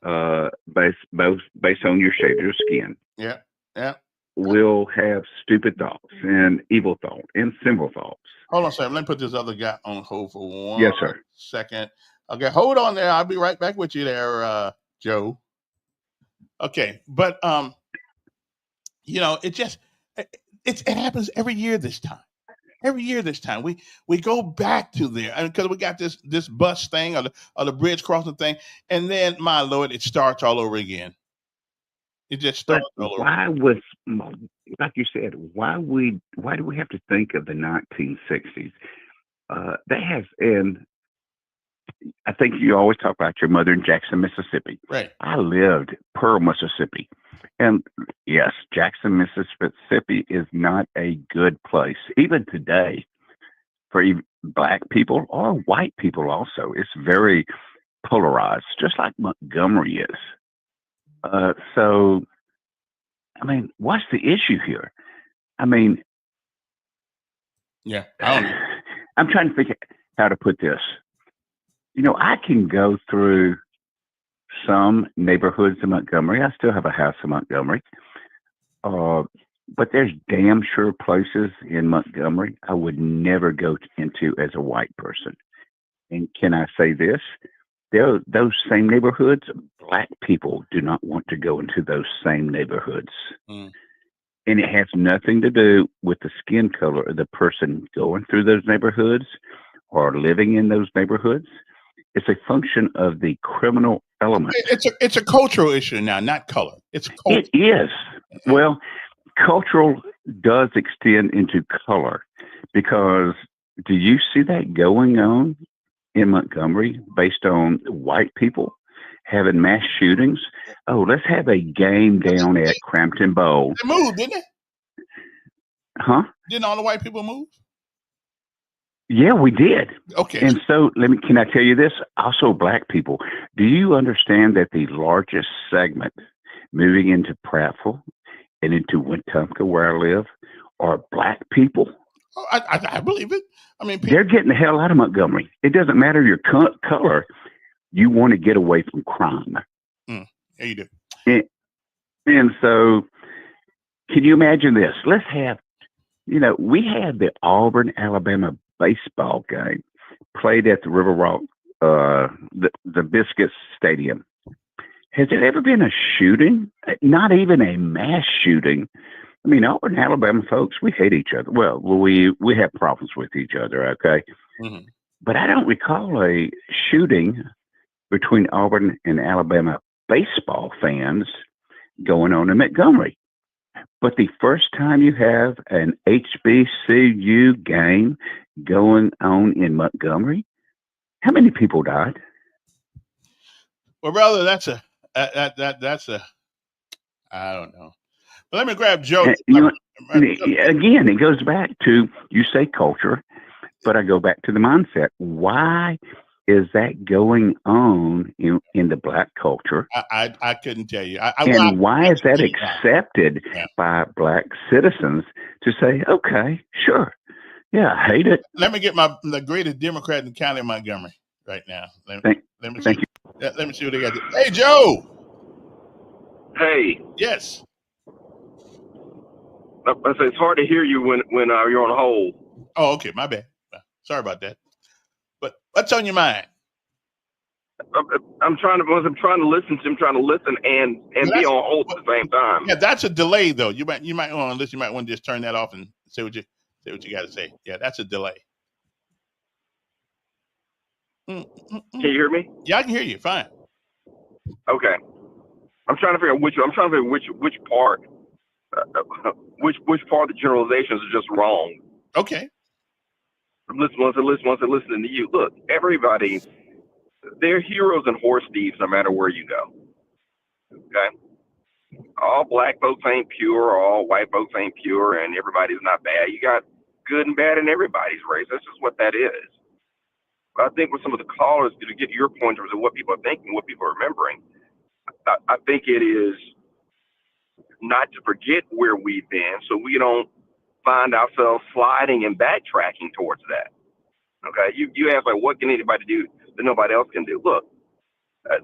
Based on your shade of your skin. Yeah. Yeah. Will have stupid thoughts and evil thoughts and sinful thoughts. Hold on a second. Let me put this other guy on hold for one second. Okay, hold on there. I'll be right back with you there, Joe. Okay, but it happens every year this time. Every year this time, we go back to there, and because we got this bus thing or the bridge crossing thing, and then my Lord, it starts all over again. It just starts all over. Why was, like you said, why do we have to think of the 1960s? And I think you always talk about your mother in Jackson, Mississippi. Right. I lived Pearl, Mississippi. And yes, Jackson, Mississippi is not a good place, even today, for black people or white people also. It's very polarized, just like Montgomery is. So, I mean, what's the issue here? I mean, yeah, I'm trying to figure out how to put this. I can go through some neighborhoods in Montgomery. I still have a house in Montgomery. But there's damn sure places in Montgomery I would never go into as a white person. And can I say this? Those same neighborhoods, black people do not want to go into those same neighborhoods. Mm. And it has nothing to do with the skin color of the person going through those neighborhoods or living in those neighborhoods. It's a function of the criminal element. It's a cultural issue now, not color. It's cultural. It is. Well, cultural does extend into color, because do you see that going on in Montgomery based on white people having mass shootings? Oh, let's have a game down at Crampton Bowl. They moved, didn't they? Huh? Didn't all the white people move? Yeah, we did. Okay. And so can I tell you this? Also, black people, do you understand that the largest segment moving into Prattville and into Wetumpka, where I live, are black people? Oh, I believe it. I mean, they're getting the hell out of Montgomery. It doesn't matter your color. You want to get away from crime. Yeah, you do. And so, can you imagine this? Let's have, we had the Auburn, Alabama baseball game played at the River Rock, the Biscuits Stadium. Has there ever been a shooting? Not even a mass shooting. I mean, Auburn, Alabama folks, we hate each other. Well, we have problems with each other, okay? Mm-hmm. But I don't recall a shooting between Auburn and Alabama baseball fans going on in Montgomery. But the first time you have an HBCU game going on in Montgomery, how many people died? Well, brother, that's a I don't know. But let me grab Joe. Again, it goes back to, you say culture, but I go back to the mindset. Why is that going on in the black culture? I couldn't tell you. And why is that accepted by black citizens to say, okay, sure, yeah, I hate it. Let me get the greatest Democrat in the county of Montgomery right now. Let me see. Thank you. Let me see what they got. Hey, Joe. Hey. Yes. I say it's hard to hear you when you're on hold. Oh, okay, my bad. Sorry about that. But what's on your mind? I'm trying to listen and be on hold at the same time. Yeah, that's a delay though. You might want to listen. You might want to just turn that off and say what you got to say. Yeah, that's a delay. Can you hear me? Yeah, I can hear you. Fine. Okay. I'm trying to figure out which part. Which part of the generalizations are just wrong. Okay. Listening to you. Look, everybody, they're heroes and horse thieves no matter where you go. Okay? All black folks ain't pure, all white folks ain't pure, and everybody's not bad. You got good and bad in everybody's race. That's just what that is. But I think with some of the callers, to get your point of what people are thinking, what people are remembering, I think it is not to forget where we've been so we don't find ourselves sliding and backtracking towards that. Okay, you ask, like, what can anybody do that nobody else can do? Look,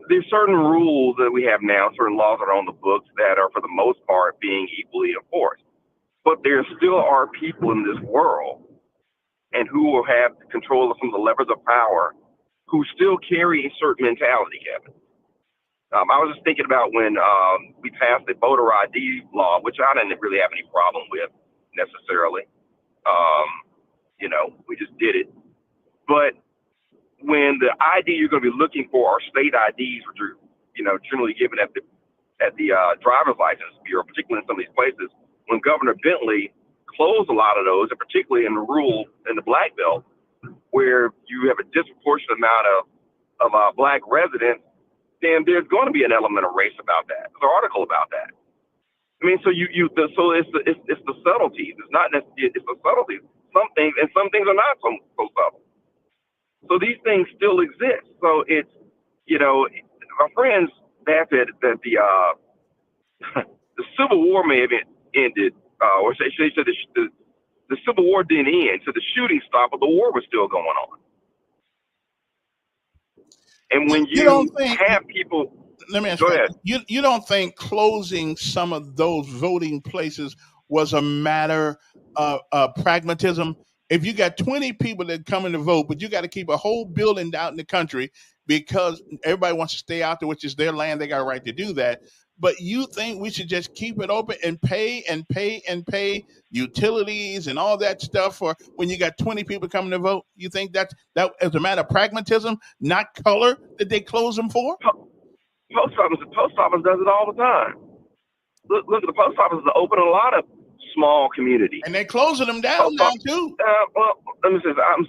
there's certain rules that we have now, certain laws that are on the books that are, for the most part, being equally enforced. But there still are people in this world and who will have control of some of the levers of power who still carry a certain mentality, Kevin. I was just thinking about when we passed the voter ID law, which I didn't really have any problem with necessarily. We just did it. But when the ID you're going to be looking for are state IDs, which are, generally given at the driver's license bureau, particularly in some of these places, when Governor Bentley closed a lot of those, and particularly in the Black Belt, where you have a disproportionate amount of black residents, then there's going to be an element of race about that. There's an article about that. I mean, so so it's the subtleties. It's not necessarily, it's the subtleties. Some things are not so subtle. So these things still exist. So it's, my friends that the Civil War may have ended, or they said the Civil War didn't end, so the shooting stopped, but the war was still going on. And when you have people, let me ask you, you don't think closing some of those voting places was a matter of pragmatism? If you got 20 people that come in to vote, but you got to keep a whole building out in the country because everybody wants to stay out there, which is their land, they got a right to do that. But you think we should just keep it open and pay utilities and all that stuff for when you got 20 people coming to vote? You think that is a matter of pragmatism, not color, that they close them for? The post office does it all the time. Look, the post office is open in a lot of small communities, and they're closing them down now too. Well, let me say, because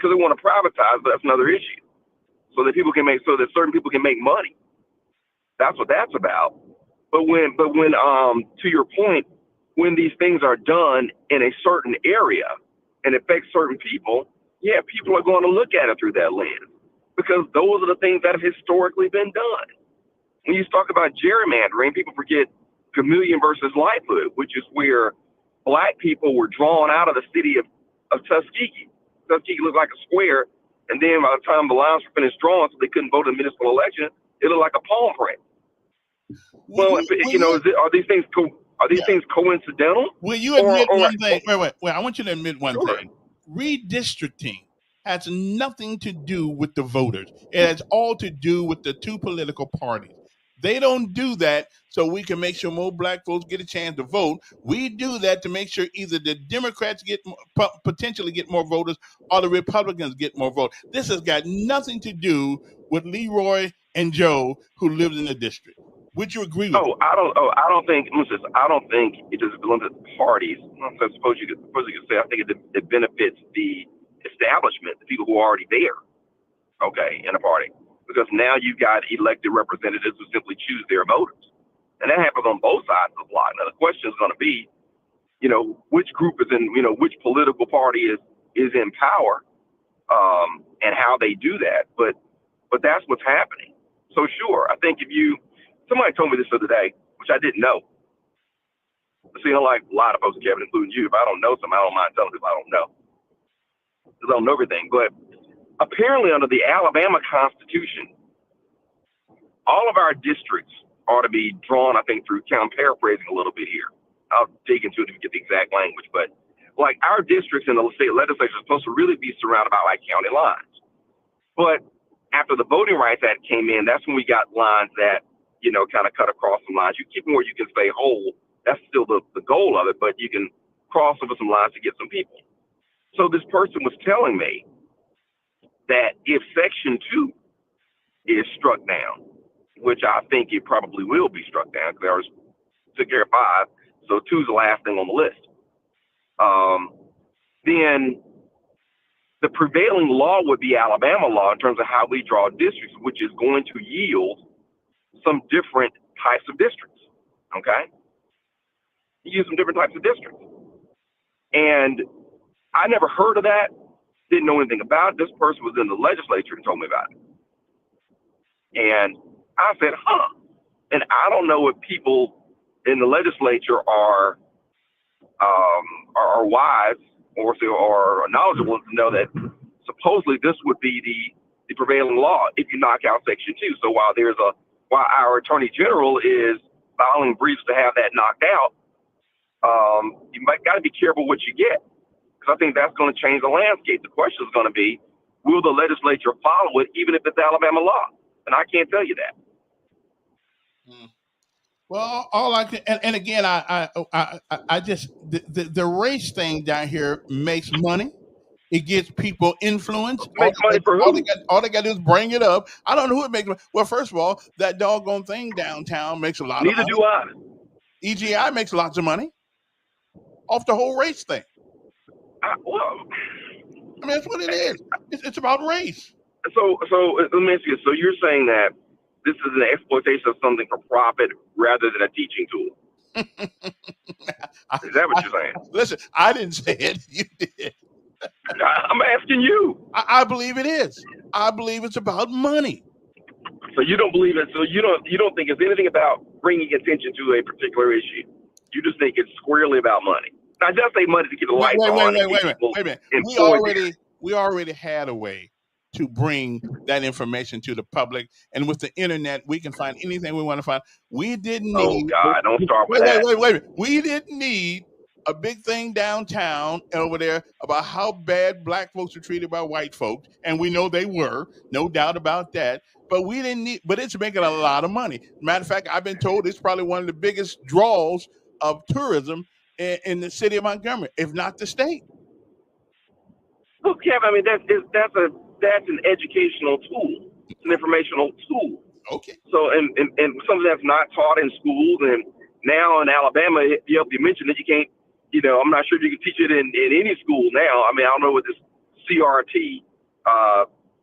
they want to privatize, but that's another issue. So that certain people can make money. That's what that's about. But when to your point, when these things are done in a certain area, and affects certain people, yeah, people are going to look at it through that lens because those are the things that have historically been done. When you talk about gerrymandering, people forget Chameleon versus Lightfoot, which is where black people were drawn out of the city of Tuskegee. Tuskegee looked like a square, and then by the time the lines were finished drawing, so they couldn't vote in the municipal election, it looked like a palm print. Well, are these things things coincidental? Will you admit one thing? Wait. I want you to admit one thing. Redistricting has nothing to do with the voters. It has all to do with the two political parties. They don't do that so we can make sure more black folks get a chance to vote. We do that to make sure either the Democrats potentially get more voters or the Republicans get more votes. This has got nothing to do with Leroy and Joe who lived in the district. Would you agree with me? I don't think it just belongs to parties. I suppose you could say, I think it benefits the establishment, the people who are already there, okay, in a party. Because now you've got elected representatives who simply choose their voters. And that happens on both sides of the block. Now, the question is going to be, which group is in, which political party is in power, and how they do that. But that's what's happening. So sure, I think somebody told me this the other day, which I didn't know. See, like a lot of folks, Kevin, including you, if I don't know something, I don't mind telling people I don't know. Because I don't know everything. But apparently under the Alabama Constitution, all of our districts ought to be drawn, I think, through, I'm paraphrasing a little bit here. I'll dig into it to get the exact language. But like our districts in the state legislature are supposed to really be surrounded by like county lines. But after the Voting Rights Act came in, that's when we got lines that, kind of cut across some lines. You keep them where you can stay whole. That's still the goal of it, but you can cross over some lines to get some people. So this person was telling me that if Section 2 is struck down, which I think it probably will be struck down because there was took care of 5, so 2 is the last thing on the list. Then the prevailing law would be Alabama law in terms of how we draw districts, which is going to yield some different types of districts. Okay, you use some different types of districts, and I never heard of that. Didn't know anything about it. This person was in the legislature and told me about it. And I said, and I don't know if people in the legislature are wise or knowledgeable to know that supposedly this would be the prevailing law if you knock out Section 2. So while our Attorney General is filing briefs to have that knocked out, you might got to be careful what you get. I think that's going to change the landscape. The question is going to be, will the legislature follow it, even if it's Alabama law? And I can't tell you that. Well, all I can, and again, I just the race thing down here makes money. It gets people influence. Makes money for who? All they got to do is bring it up. I don't know who it makes money. Well, first of all, that doggone thing downtown makes a lot of money. Neither do I. EGI makes lots of money off the whole race thing. I mean, that's what it is. It's about race. So let me ask you. So you're saying that this is an exploitation of something for profit rather than a teaching tool? Is that what you're saying? Listen, I didn't say it. You did. I'm asking you. I believe it is. I believe it's about money. So you don't believe it. So you don't think it's anything about bringing attention to a particular issue. You just think it's squarely about money. I just say money to get the lights on. Wait a minute. We already had a way to bring that information to the public, and with the internet, we can find anything we want to find. We didn't need. Oh God! Don't start with that. Wait a minute. We didn't need a big thing downtown over there about how bad black folks are treated by white folks, and we know they were, no doubt about that. But we didn't need. But it's making a lot of money. Matter of fact, I've been told it's probably one of the biggest draws of tourism in the city of Montgomery, if not the state. Look, Kevin, I mean that's an educational tool, an informational tool. Okay. So and something that's not taught in schools, and now in Alabama, you mentioned that you can't. I'm not sure if you can teach it in any school now. I mean, I don't know what this CRT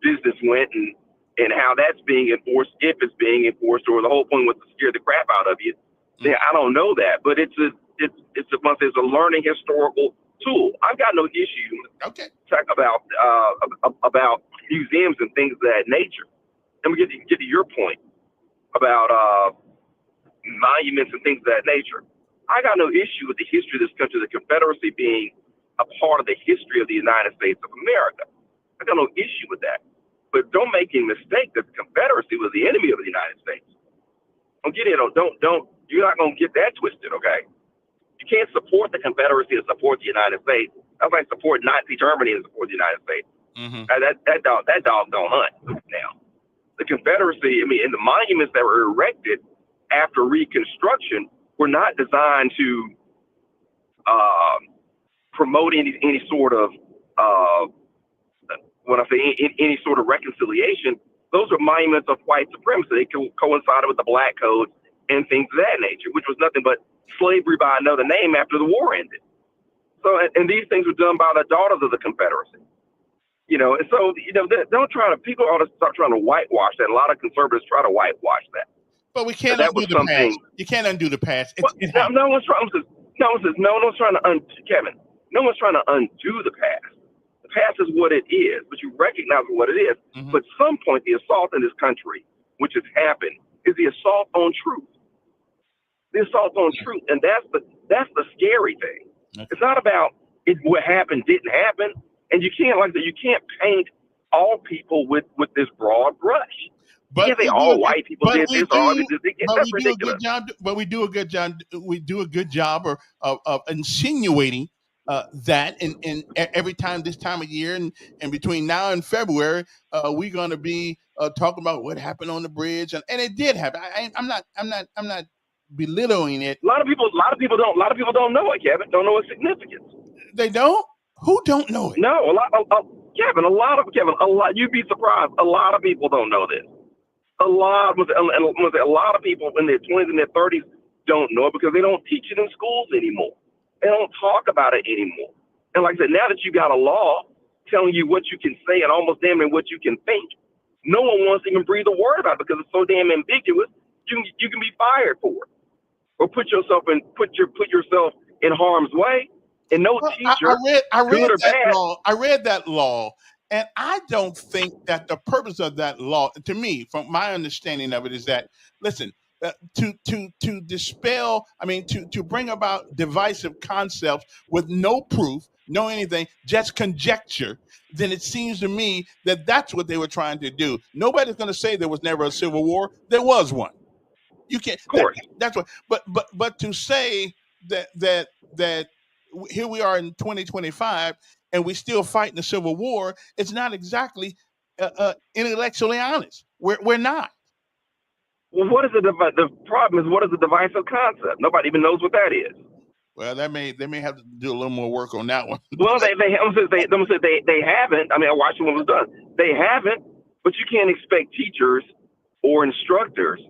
business went and how that's being enforced, if it's being enforced, or the whole point was to scare the crap out of you. Yeah, I don't know that, but it's it's a learning historical tool. I've got no issue. Okay. Talk about museums and things of that nature. And we get to your point about monuments and things of that nature. I got no issue with the history of this country, the Confederacy being a part of the history of the United States of America. I got no issue with that. But don't make any mistake that the Confederacy was the enemy of the United States. Don't get it. Don't. You're not going to get that twisted, okay? You can't support the Confederacy and support the United States. That's like support Nazi Germany and support the United States. Mm-hmm. That dog don't hunt now. The Confederacy, I mean, and the monuments that were erected after Reconstruction were not designed to promote any sort of any sort of reconciliation. Those are monuments of white supremacy. They coincided with the Black Codes and things of that nature, which was nothing but slavery by another name after the war ended. So, and these things were done by the daughters of the Confederacy. You know, and so, you know, people ought to stop trying to whitewash that. A lot of conservatives try to whitewash that. But we can't undo the past. You can't undo the past. No one's trying to Kevin, no one's trying to undo the past. The past is what it is, but you recognize what it is. Mm-hmm. But at some point, the assault in this country, which has happened, is the assault on truth. The assault on truth, and that's the scary thing. Okay. It's not about what happened didn't happen, and you can't paint all people with this broad brush. But you can't say all white people did this or all did this. That's ridiculous. But we do a good job. We do a good job of insinuating that in every time this time of year and between now and February, we're going to be talking about what happened on the bridge, and it did happen. I'm not belittling it. A lot of people don't know it, Kevin. Don't know its significance. They don't. Who don't know it? No, Kevin. You'd be surprised. A lot of people don't know this. A lot of people in their 20s and their 30s don't know it because they don't teach it in schools anymore. They don't talk about it anymore. And like I said, now that you got a law telling you what you can say and almost damn near what you can think, no one wants to even breathe a word about it because it's so damn ambiguous. You can be fired for it, or put yourself in harm's way. And no teacher, I read that law. And I don't think that the purpose of that law, to me, from my understanding of it, is that, listen, to dispel, to bring about divisive concepts with no proof, no anything, just conjecture, then it seems to me that that's what they were trying to do. Nobody's going to say there was never a civil war. There was one. You can't. Of course. That's what. But to say that here we are in 2025. And we still fighting the Civil War, it's not exactly intellectually honest. We're not. Well, the problem is, what is the divisive concept? Nobody even knows what that is. Well, they may have to do a little more work on that one. Well, they haven't. I mean, I watched when it was done. They haven't, but you can't expect teachers or instructors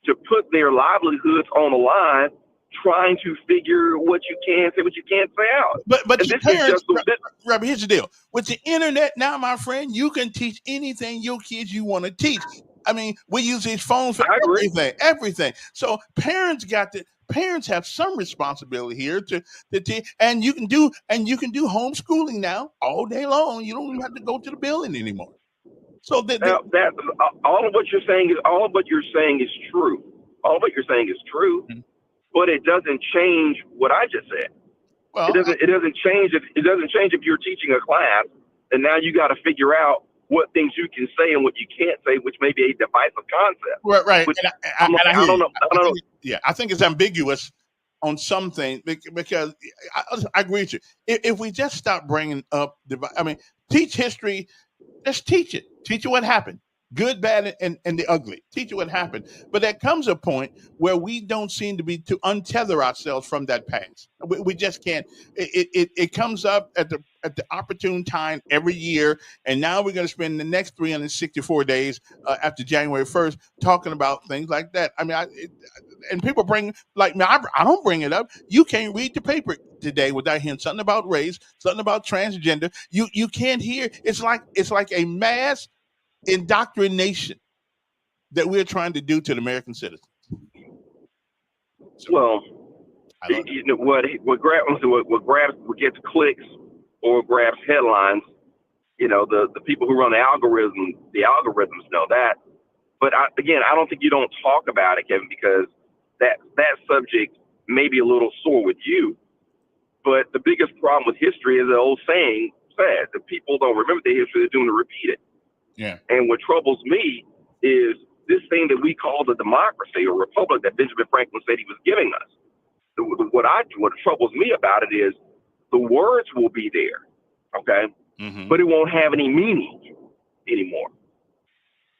to put their livelihoods on the line trying to figure what you can say, what you can't say out. But your parents, Robbie, here's the deal. With the internet now, my friend, you can teach anything your kids you want to teach. I mean, we use these phones for everything. So parents have some responsibility here to teach, and you can do homeschooling now all day long. You don't even have to go to the building anymore. So all of what you're saying is true. All of what you're saying is true. Mm-hmm. But it doesn't change what I just said. Well, it doesn't change if you're teaching a class and now you got to figure out what things you can say and what you can't say, which may be a divisive concept. Right. Which, I don't know. Yeah, I think it's ambiguous on something because I agree with you. If we just stop bringing up, teach history, let's teach it. Teach it what happened. Good, bad, and the ugly. Teach you what happened. But there comes a point where we don't seem to untether ourselves from that past. We just can't. It comes up at the opportune time every year, and now we're going to spend the next 364 days after January 1st talking about things like that. And people bring, like me, I don't bring it up. You can't read the paper today without hearing something about race, something about transgender. You can't hear. It's like a mass indoctrination that we're trying to do to the American citizens. Well, You know, what gets clicks or grabs headlines. You know, the people who run the algorithms know that. But I don't think you don't talk about it, Kevin, because that subject may be a little sore with you. But the biggest problem with history is the old saying said that people don't remember the history; they're doing to repeat it. Yeah. And what troubles me is this thing that we call the democracy or republic that Benjamin Franklin said he was giving us. What troubles me about it is the words will be there, okay, but it won't have any meaning anymore,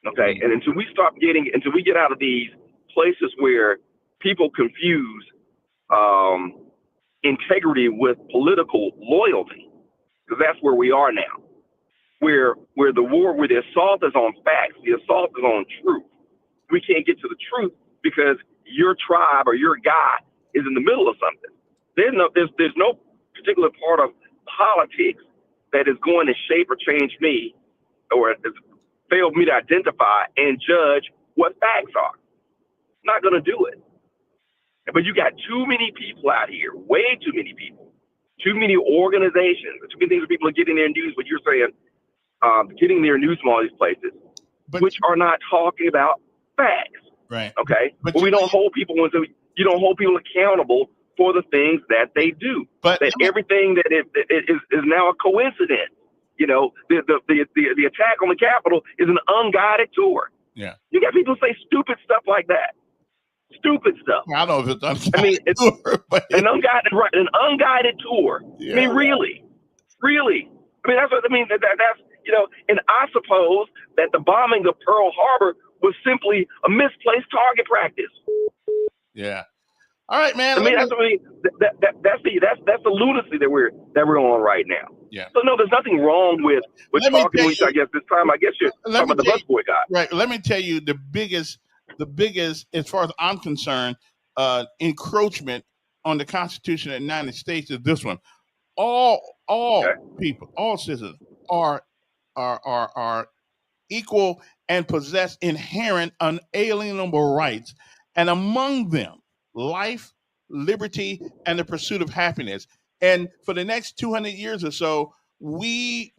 okay. And until we get out of these places where people confuse integrity with political loyalty, because that's where we are now, where the assault is on facts, the assault is on truth. We can't get to the truth because your tribe or your guy is in the middle of something. There's no particular part of politics that is going to shape or change me or has failed me to identify and judge what facts are. Not going to do it. But you got too many people out here, way too many people, too many organizations, too many things where people are getting their news, what you're saying, getting their news from all these places, which are not talking about facts. Right. Okay. But we don't hold people you don't hold people accountable for the things that they do. But everything that is now a coincidence. You know, the attack on the Capitol is an unguided tour. Yeah. You got people say stupid stuff like that. Stupid stuff. I don't know if it's unguided. I mean, it's tour, but an unguided tour. Yeah. I mean, really. I mean, that's what I mean. That's and I suppose that the bombing of Pearl Harbor was simply a misplaced target practice. Yeah. All right, man. That's the lunacy that we're on right now. Yeah. So no, there's nothing wrong with talking. Which I guess this time, I guess you're talking about the busboy guy. Right. Let me tell you the biggest, as far as I'm concerned, encroachment on the Constitution of the United States is this one. All people, all citizens are equal and possess inherent unalienable rights, and among them, life, liberty, and the pursuit of happiness. And for the next 200 years or so, we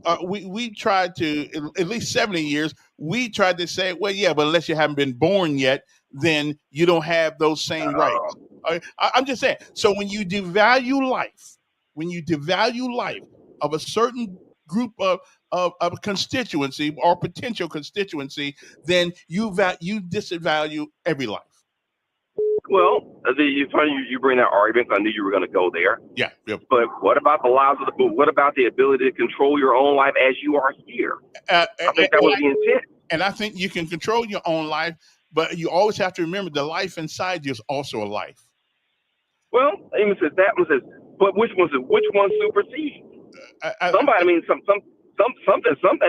tried to, at least 70 years, we tried to say, well, yeah, but unless you haven't been born yet, then you don't have those same rights. I'm just saying. So when you devalue life, of a certain group of constituency or potential constituency, then you disvalue every life. Well, you bring that argument. I knew you were going to go there. Yeah. Yep. But what about what about the ability to control your own life as you are here? I think that was the intent. And I think you can control your own life, but you always have to remember the life inside you is also a life. Well, even says that one says, but which one supersedes? Something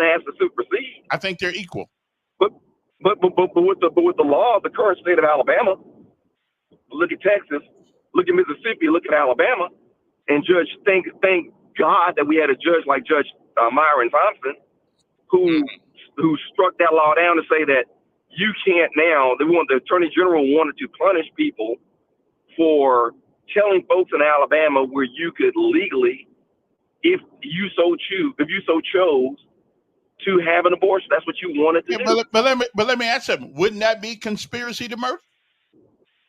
has to supersede. I think they're equal. But with the law of the current state of Alabama, look at Texas, look at Mississippi, look at Alabama, and thank God that we had a judge like Judge Myron Thompson, who struck that law down to say that you can't now. The Attorney General wanted to punish people for telling folks in Alabama where you could legally, if you so chose, to have an abortion. That's what you wanted to do. But let me ask something. Wouldn't that be conspiracy to murder?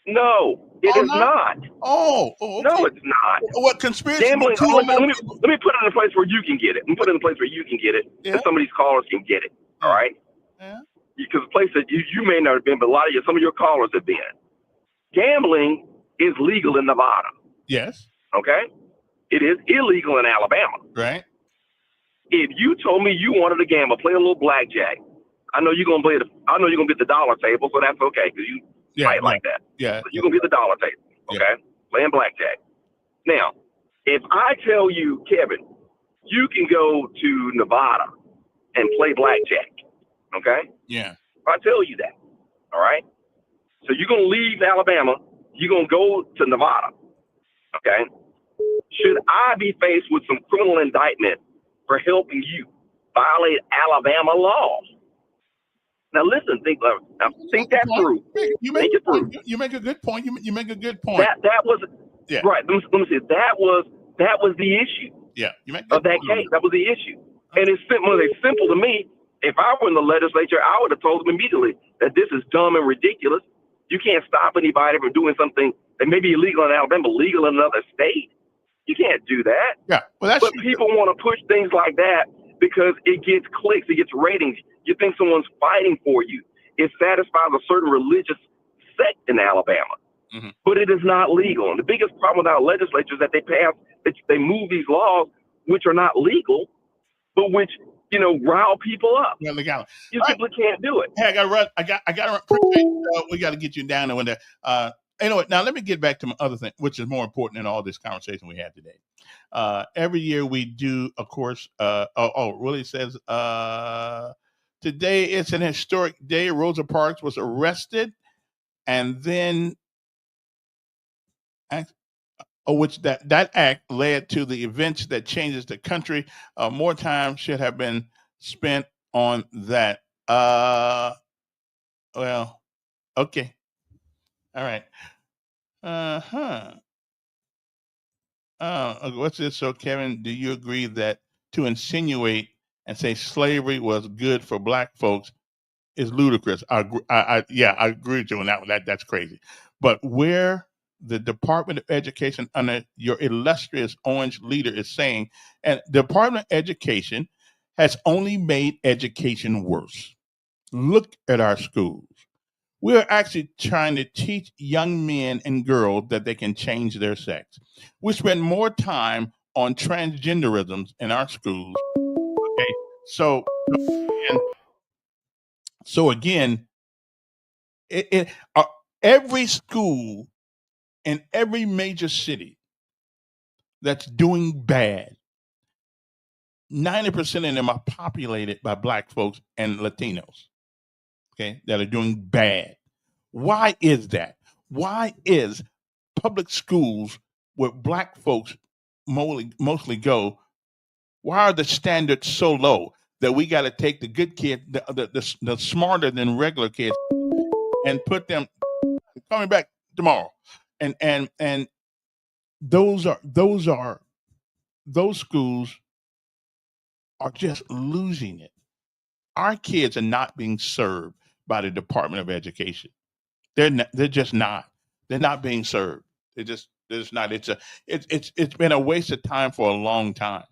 No, it is not. Oh, okay. No, it's not. What conspiracy? Gambling. Let me put it in a place where you can get it. And some of these callers can get it. All right. Yeah. Because a place that you may not have been, but some of your callers have been. Gambling is legal in Nevada. Yes. Okay. It is illegal in Alabama. Right. If you told me you wanted to gamble, play a little blackjack, I know you're gonna get the dollar table, so that's okay because you fight like that. Yeah. So you're gonna get the dollar table. Okay. Playing blackjack. Now, if I tell you, Kevin, you can go to Nevada and play blackjack. Okay. Yeah. If I tell you that, all right. So you're gonna leave Alabama. You're gonna go to Nevada. Okay. Should I be faced with some criminal indictment for helping you violate Alabama laws? Now listen, think that through. You make a good point. You make a good point. Yeah. Right. Let me see. That was the issue. Yeah. You make of that case. That was the issue. And it's simple to me. If I were in the legislature, I would have told them immediately that this is dumb and ridiculous. You can't stop anybody from doing something that may be illegal in Alabama, legal in another state. You can't do that. Yeah. Well, but people want to push things like that because it gets clicks, it gets ratings. You think someone's fighting for you. It satisfies a certain religious sect in Alabama. Mm-hmm. But it is not legal. And the biggest problem with our legislature is that they move these laws which are not legal, but which, rile people up. Yeah, legal. You simply can't do it. Hey, I gotta run. I gotta run. We gotta get you down there one day. You know what? Now let me get back to my other thing, which is more important in all this conversation we had today. Every year we do, of course. Willie says today it's an historic day. Rosa Parks was arrested, and then, which that act led to the events that changes the country. More time should have been spent on that. Well, okay. All right. What's this? So, Kevin, do you agree that to insinuate and say slavery was good for black folks is ludicrous? I agree with you on that one. That's crazy. But where the Department of Education under your illustrious orange leader is saying, and the Department of Education has only made education worse. Look at our schools. We're actually trying to teach young men and girls that they can change their sex. We spend more time on transgenderisms in our schools. Okay, so again, every school in every major city that's doing bad, 90% of them are populated by black folks and Latinos. Okay, that are doing bad. Why is that? Why is public schools where black folks mostly go, why are the standards so low that we got to take the good kids, the smarter than regular kids, and put them coming back tomorrow? And those schools are just losing it. Our kids are not being served by the Department of Education. They're just not. They're not being served. They're not. It's been a waste of time for a long time.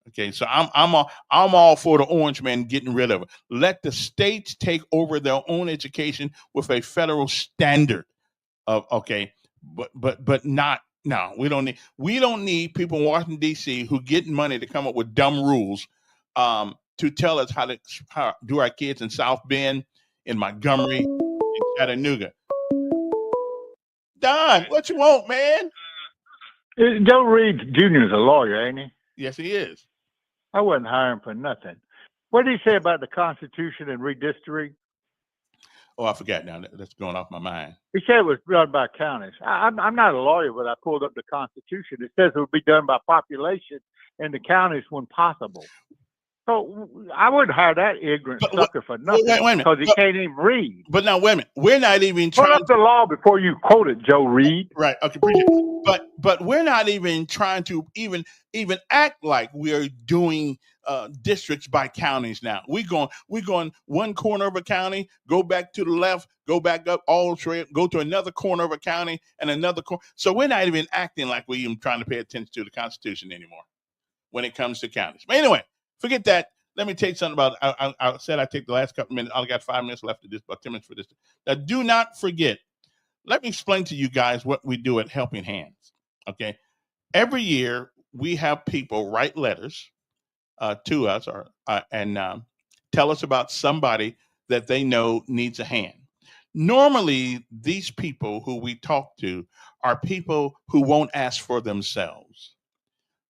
Okay, so I'm all for the orange man getting rid of it. Let the states take over their own education with a federal standard of but not. No, we don't need people in Washington D.C. who get money to come up with dumb rules to tell us how to do our kids in South Bend, in Montgomery, in Chattanooga. Don, what you want, man? Joe Reed Jr. is a lawyer, ain't he? Yes, he is. I wouldn't hire him for nothing. What did he say about the Constitution and redistricting? Oh, I forgot now. That's going off my mind. He said it was done by counties. I'm not a lawyer, but I pulled up the Constitution. It says it would be done by population in the counties when possible. So I wouldn't hire that ignorant sucker for nothing because he can't even read. But now, wait a minute. We're not even trying. Put up the law before you quote it, Joe Reed. Right. Okay. Appreciate it. But we're not even trying to even act like we're doing districts by counties now. We're going one corner of a county, go back to the left, go back up all trail, go to another corner of a county and another corner. So we're not even acting like we're even trying to pay attention to the Constitution anymore when it comes to counties. But anyway, forget that. Let me tell you something about. I said I take the last couple minutes. I got 5 minutes left of this, about 10 minutes for this. Now, do not forget. Let me explain to you guys what we do at Helping Hands. Okay, every year we have people write letters to us and tell us about somebody that they know needs a hand. Normally, these people who we talk to are people who won't ask for themselves.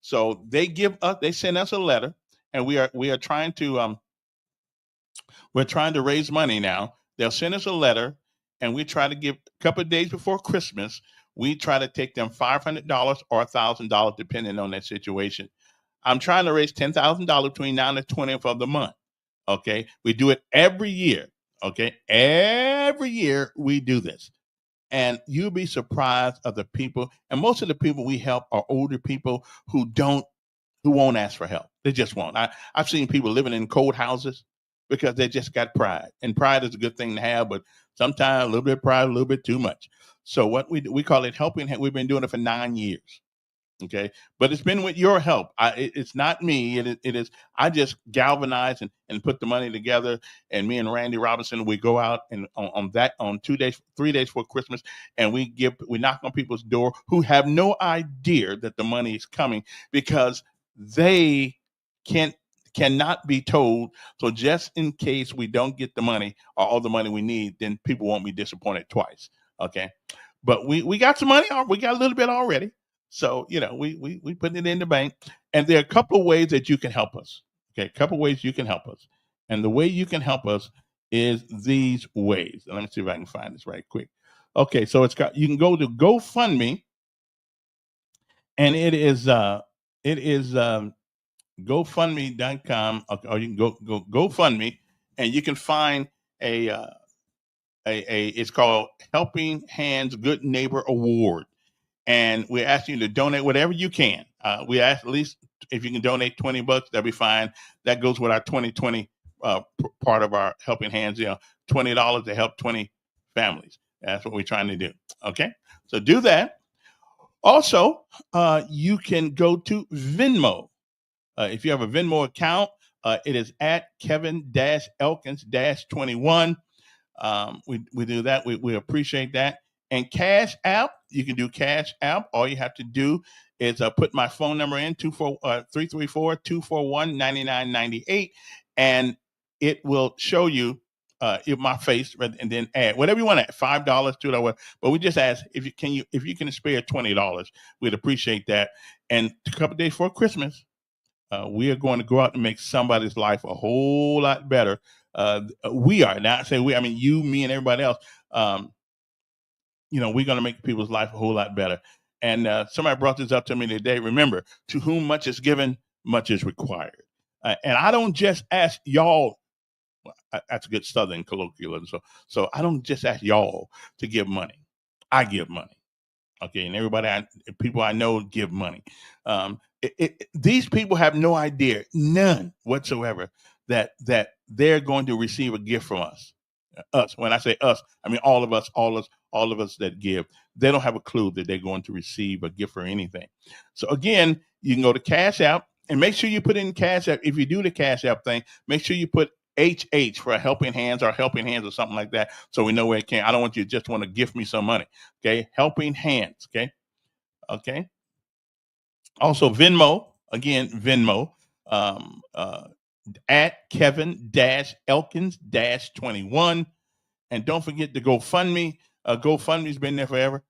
So they send us a letter, and we are trying to raise money now. They'll send us a letter, and we try to give a couple of days before Christmas. We try to take them $500 or $1,000, depending on their situation. I'm trying to raise $10,000 between now and the 20th of the month. Okay, we do it every year. Okay, every year we do this. And you'll be surprised of the people. And most of the people we help are older people who won't ask for help. They just won't. I've seen people living in cold houses because they just got pride. And pride is a good thing to have, but sometimes a little bit of pride, a little bit too much. So what we call it helping. We've been doing it for 9 years. Okay. But it's been with your help. It's not me. It is. I just galvanize and put the money together. And me and Randy Robinson, we go out and on 3 days for Christmas, and we knock on people's door who have no idea that the money is coming because they cannot be told. So just in case we don't get the money or all the money we need, then people won't be disappointed twice. Okay. But we got some money. We got a little bit already. So, we put it in the bank. And there are a couple of ways that you can help us. Okay. A couple of ways you can help us. And the way you can help us is these ways. Let me see if I can find this right quick. Okay. So you can go to GoFundMe, and it is GoFundMe.com, or you can go GoFundMe, and you can find it's called Helping Hands Good Neighbor Award. And we're asking you to donate whatever you can. We ask at least if you can donate $20, that'll be fine. That goes with our 2020 part of our Helping Hands, $20 to help 20 families. That's what we're trying to do. Okay. So do that. Also, you can go to Venmo. If you have a Venmo account, it is at Kevin-Elkins-21. We do that. We appreciate that. And Cash App, you can do Cash App. All you have to do is put my phone number in, 334-241-9998, and it will show you my face, and then add whatever you want to add, $5, $2. But we just ask if you can spare $20, we'd appreciate that. And a couple of days before Christmas, we are going to go out and make somebody's life a whole lot better. We are. Now I say we, I mean you, me, and everybody else. We're going to make people's life a whole lot better. And somebody brought this up to me today. Remember, to whom much is given, much is required. And I don't just ask y'all. That's a good Southern colloquialism. So I don't just ask y'all to give money. I give money. Okay, and people I know give money. These people have no idea, none whatsoever, that they're going to receive a gift from us. Us. When I say us, I mean all of us that give. They don't have a clue that they're going to receive a gift or anything. So again, you can go to Cash App and make sure you put in Cash App. If you do the Cash App thing, make sure you put HH for Helping Hands or Helping Hands or something like that, so we know where it came. I don't want you to just want to gift me some money. Okay, Helping Hands. Okay. Also Venmo. Again, Venmo. At Kevin-Elkins-21. And don't forget to GoFundMe. GoFundMe's been there forever.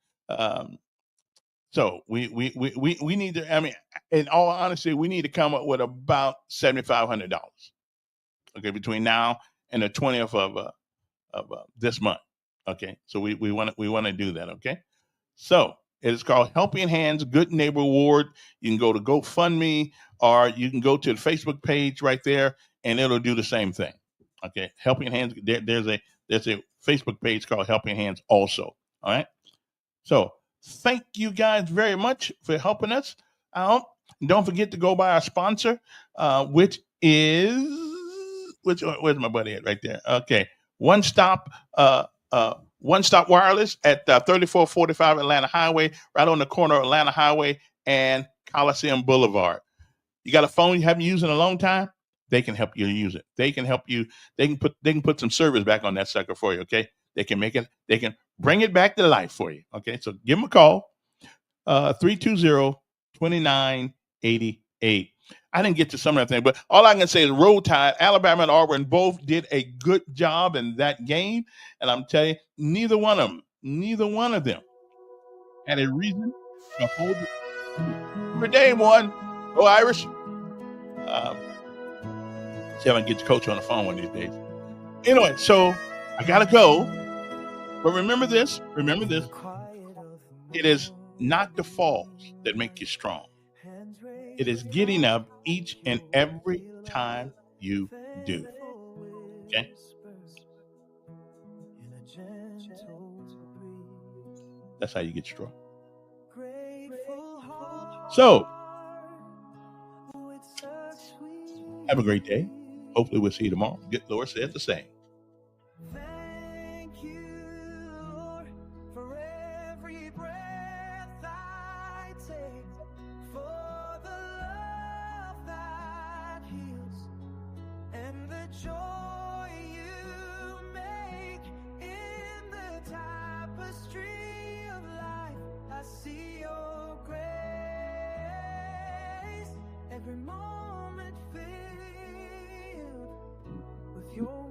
So we need to, I mean, in all honesty, we need to come up with about $7,500. Okay, between now and the 20th of this month. Okay, so we want to do that. Okay, so it is called Helping Hands Good Neighbor Award. You can go to GoFundMe, or you can go to the Facebook page right there, and it'll do the same thing. Okay, Helping Hands. There's a Facebook page called Helping Hands also. All right. So thank you guys very much for helping us out. And don't forget to go by our sponsor, which is where's my buddy at right there? Okay, One Stop Wireless at 3445 Atlanta Highway, right on the corner of Atlanta Highway and Coliseum Boulevard. You got a phone you haven't used in a long time? They can help you use it. They can help you. They can put some service back on that sucker for you. Okay, they can bring it back to life for you. Okay, so give them a call, 320-2988. I didn't get to some of that thing, but all I can say is Roll Tide, Alabama and Auburn both did a good job in that game. And I'm telling you, neither one of them had a reason to hold it. For day one, go Irish. See if I can get the coach on the phone one of these days. Anyway, so I got to go. But remember this. It is not the falls that make you strong. It is getting up each and every time you do. Okay? That's how you get strong. So, have a great day. Hopefully we'll see you tomorrow. Good Lord said the same. Thank you, Lord, for every breath I take, for the love that heals, and the joy you make in the tapestry of life. I see your grace, every moment filled with your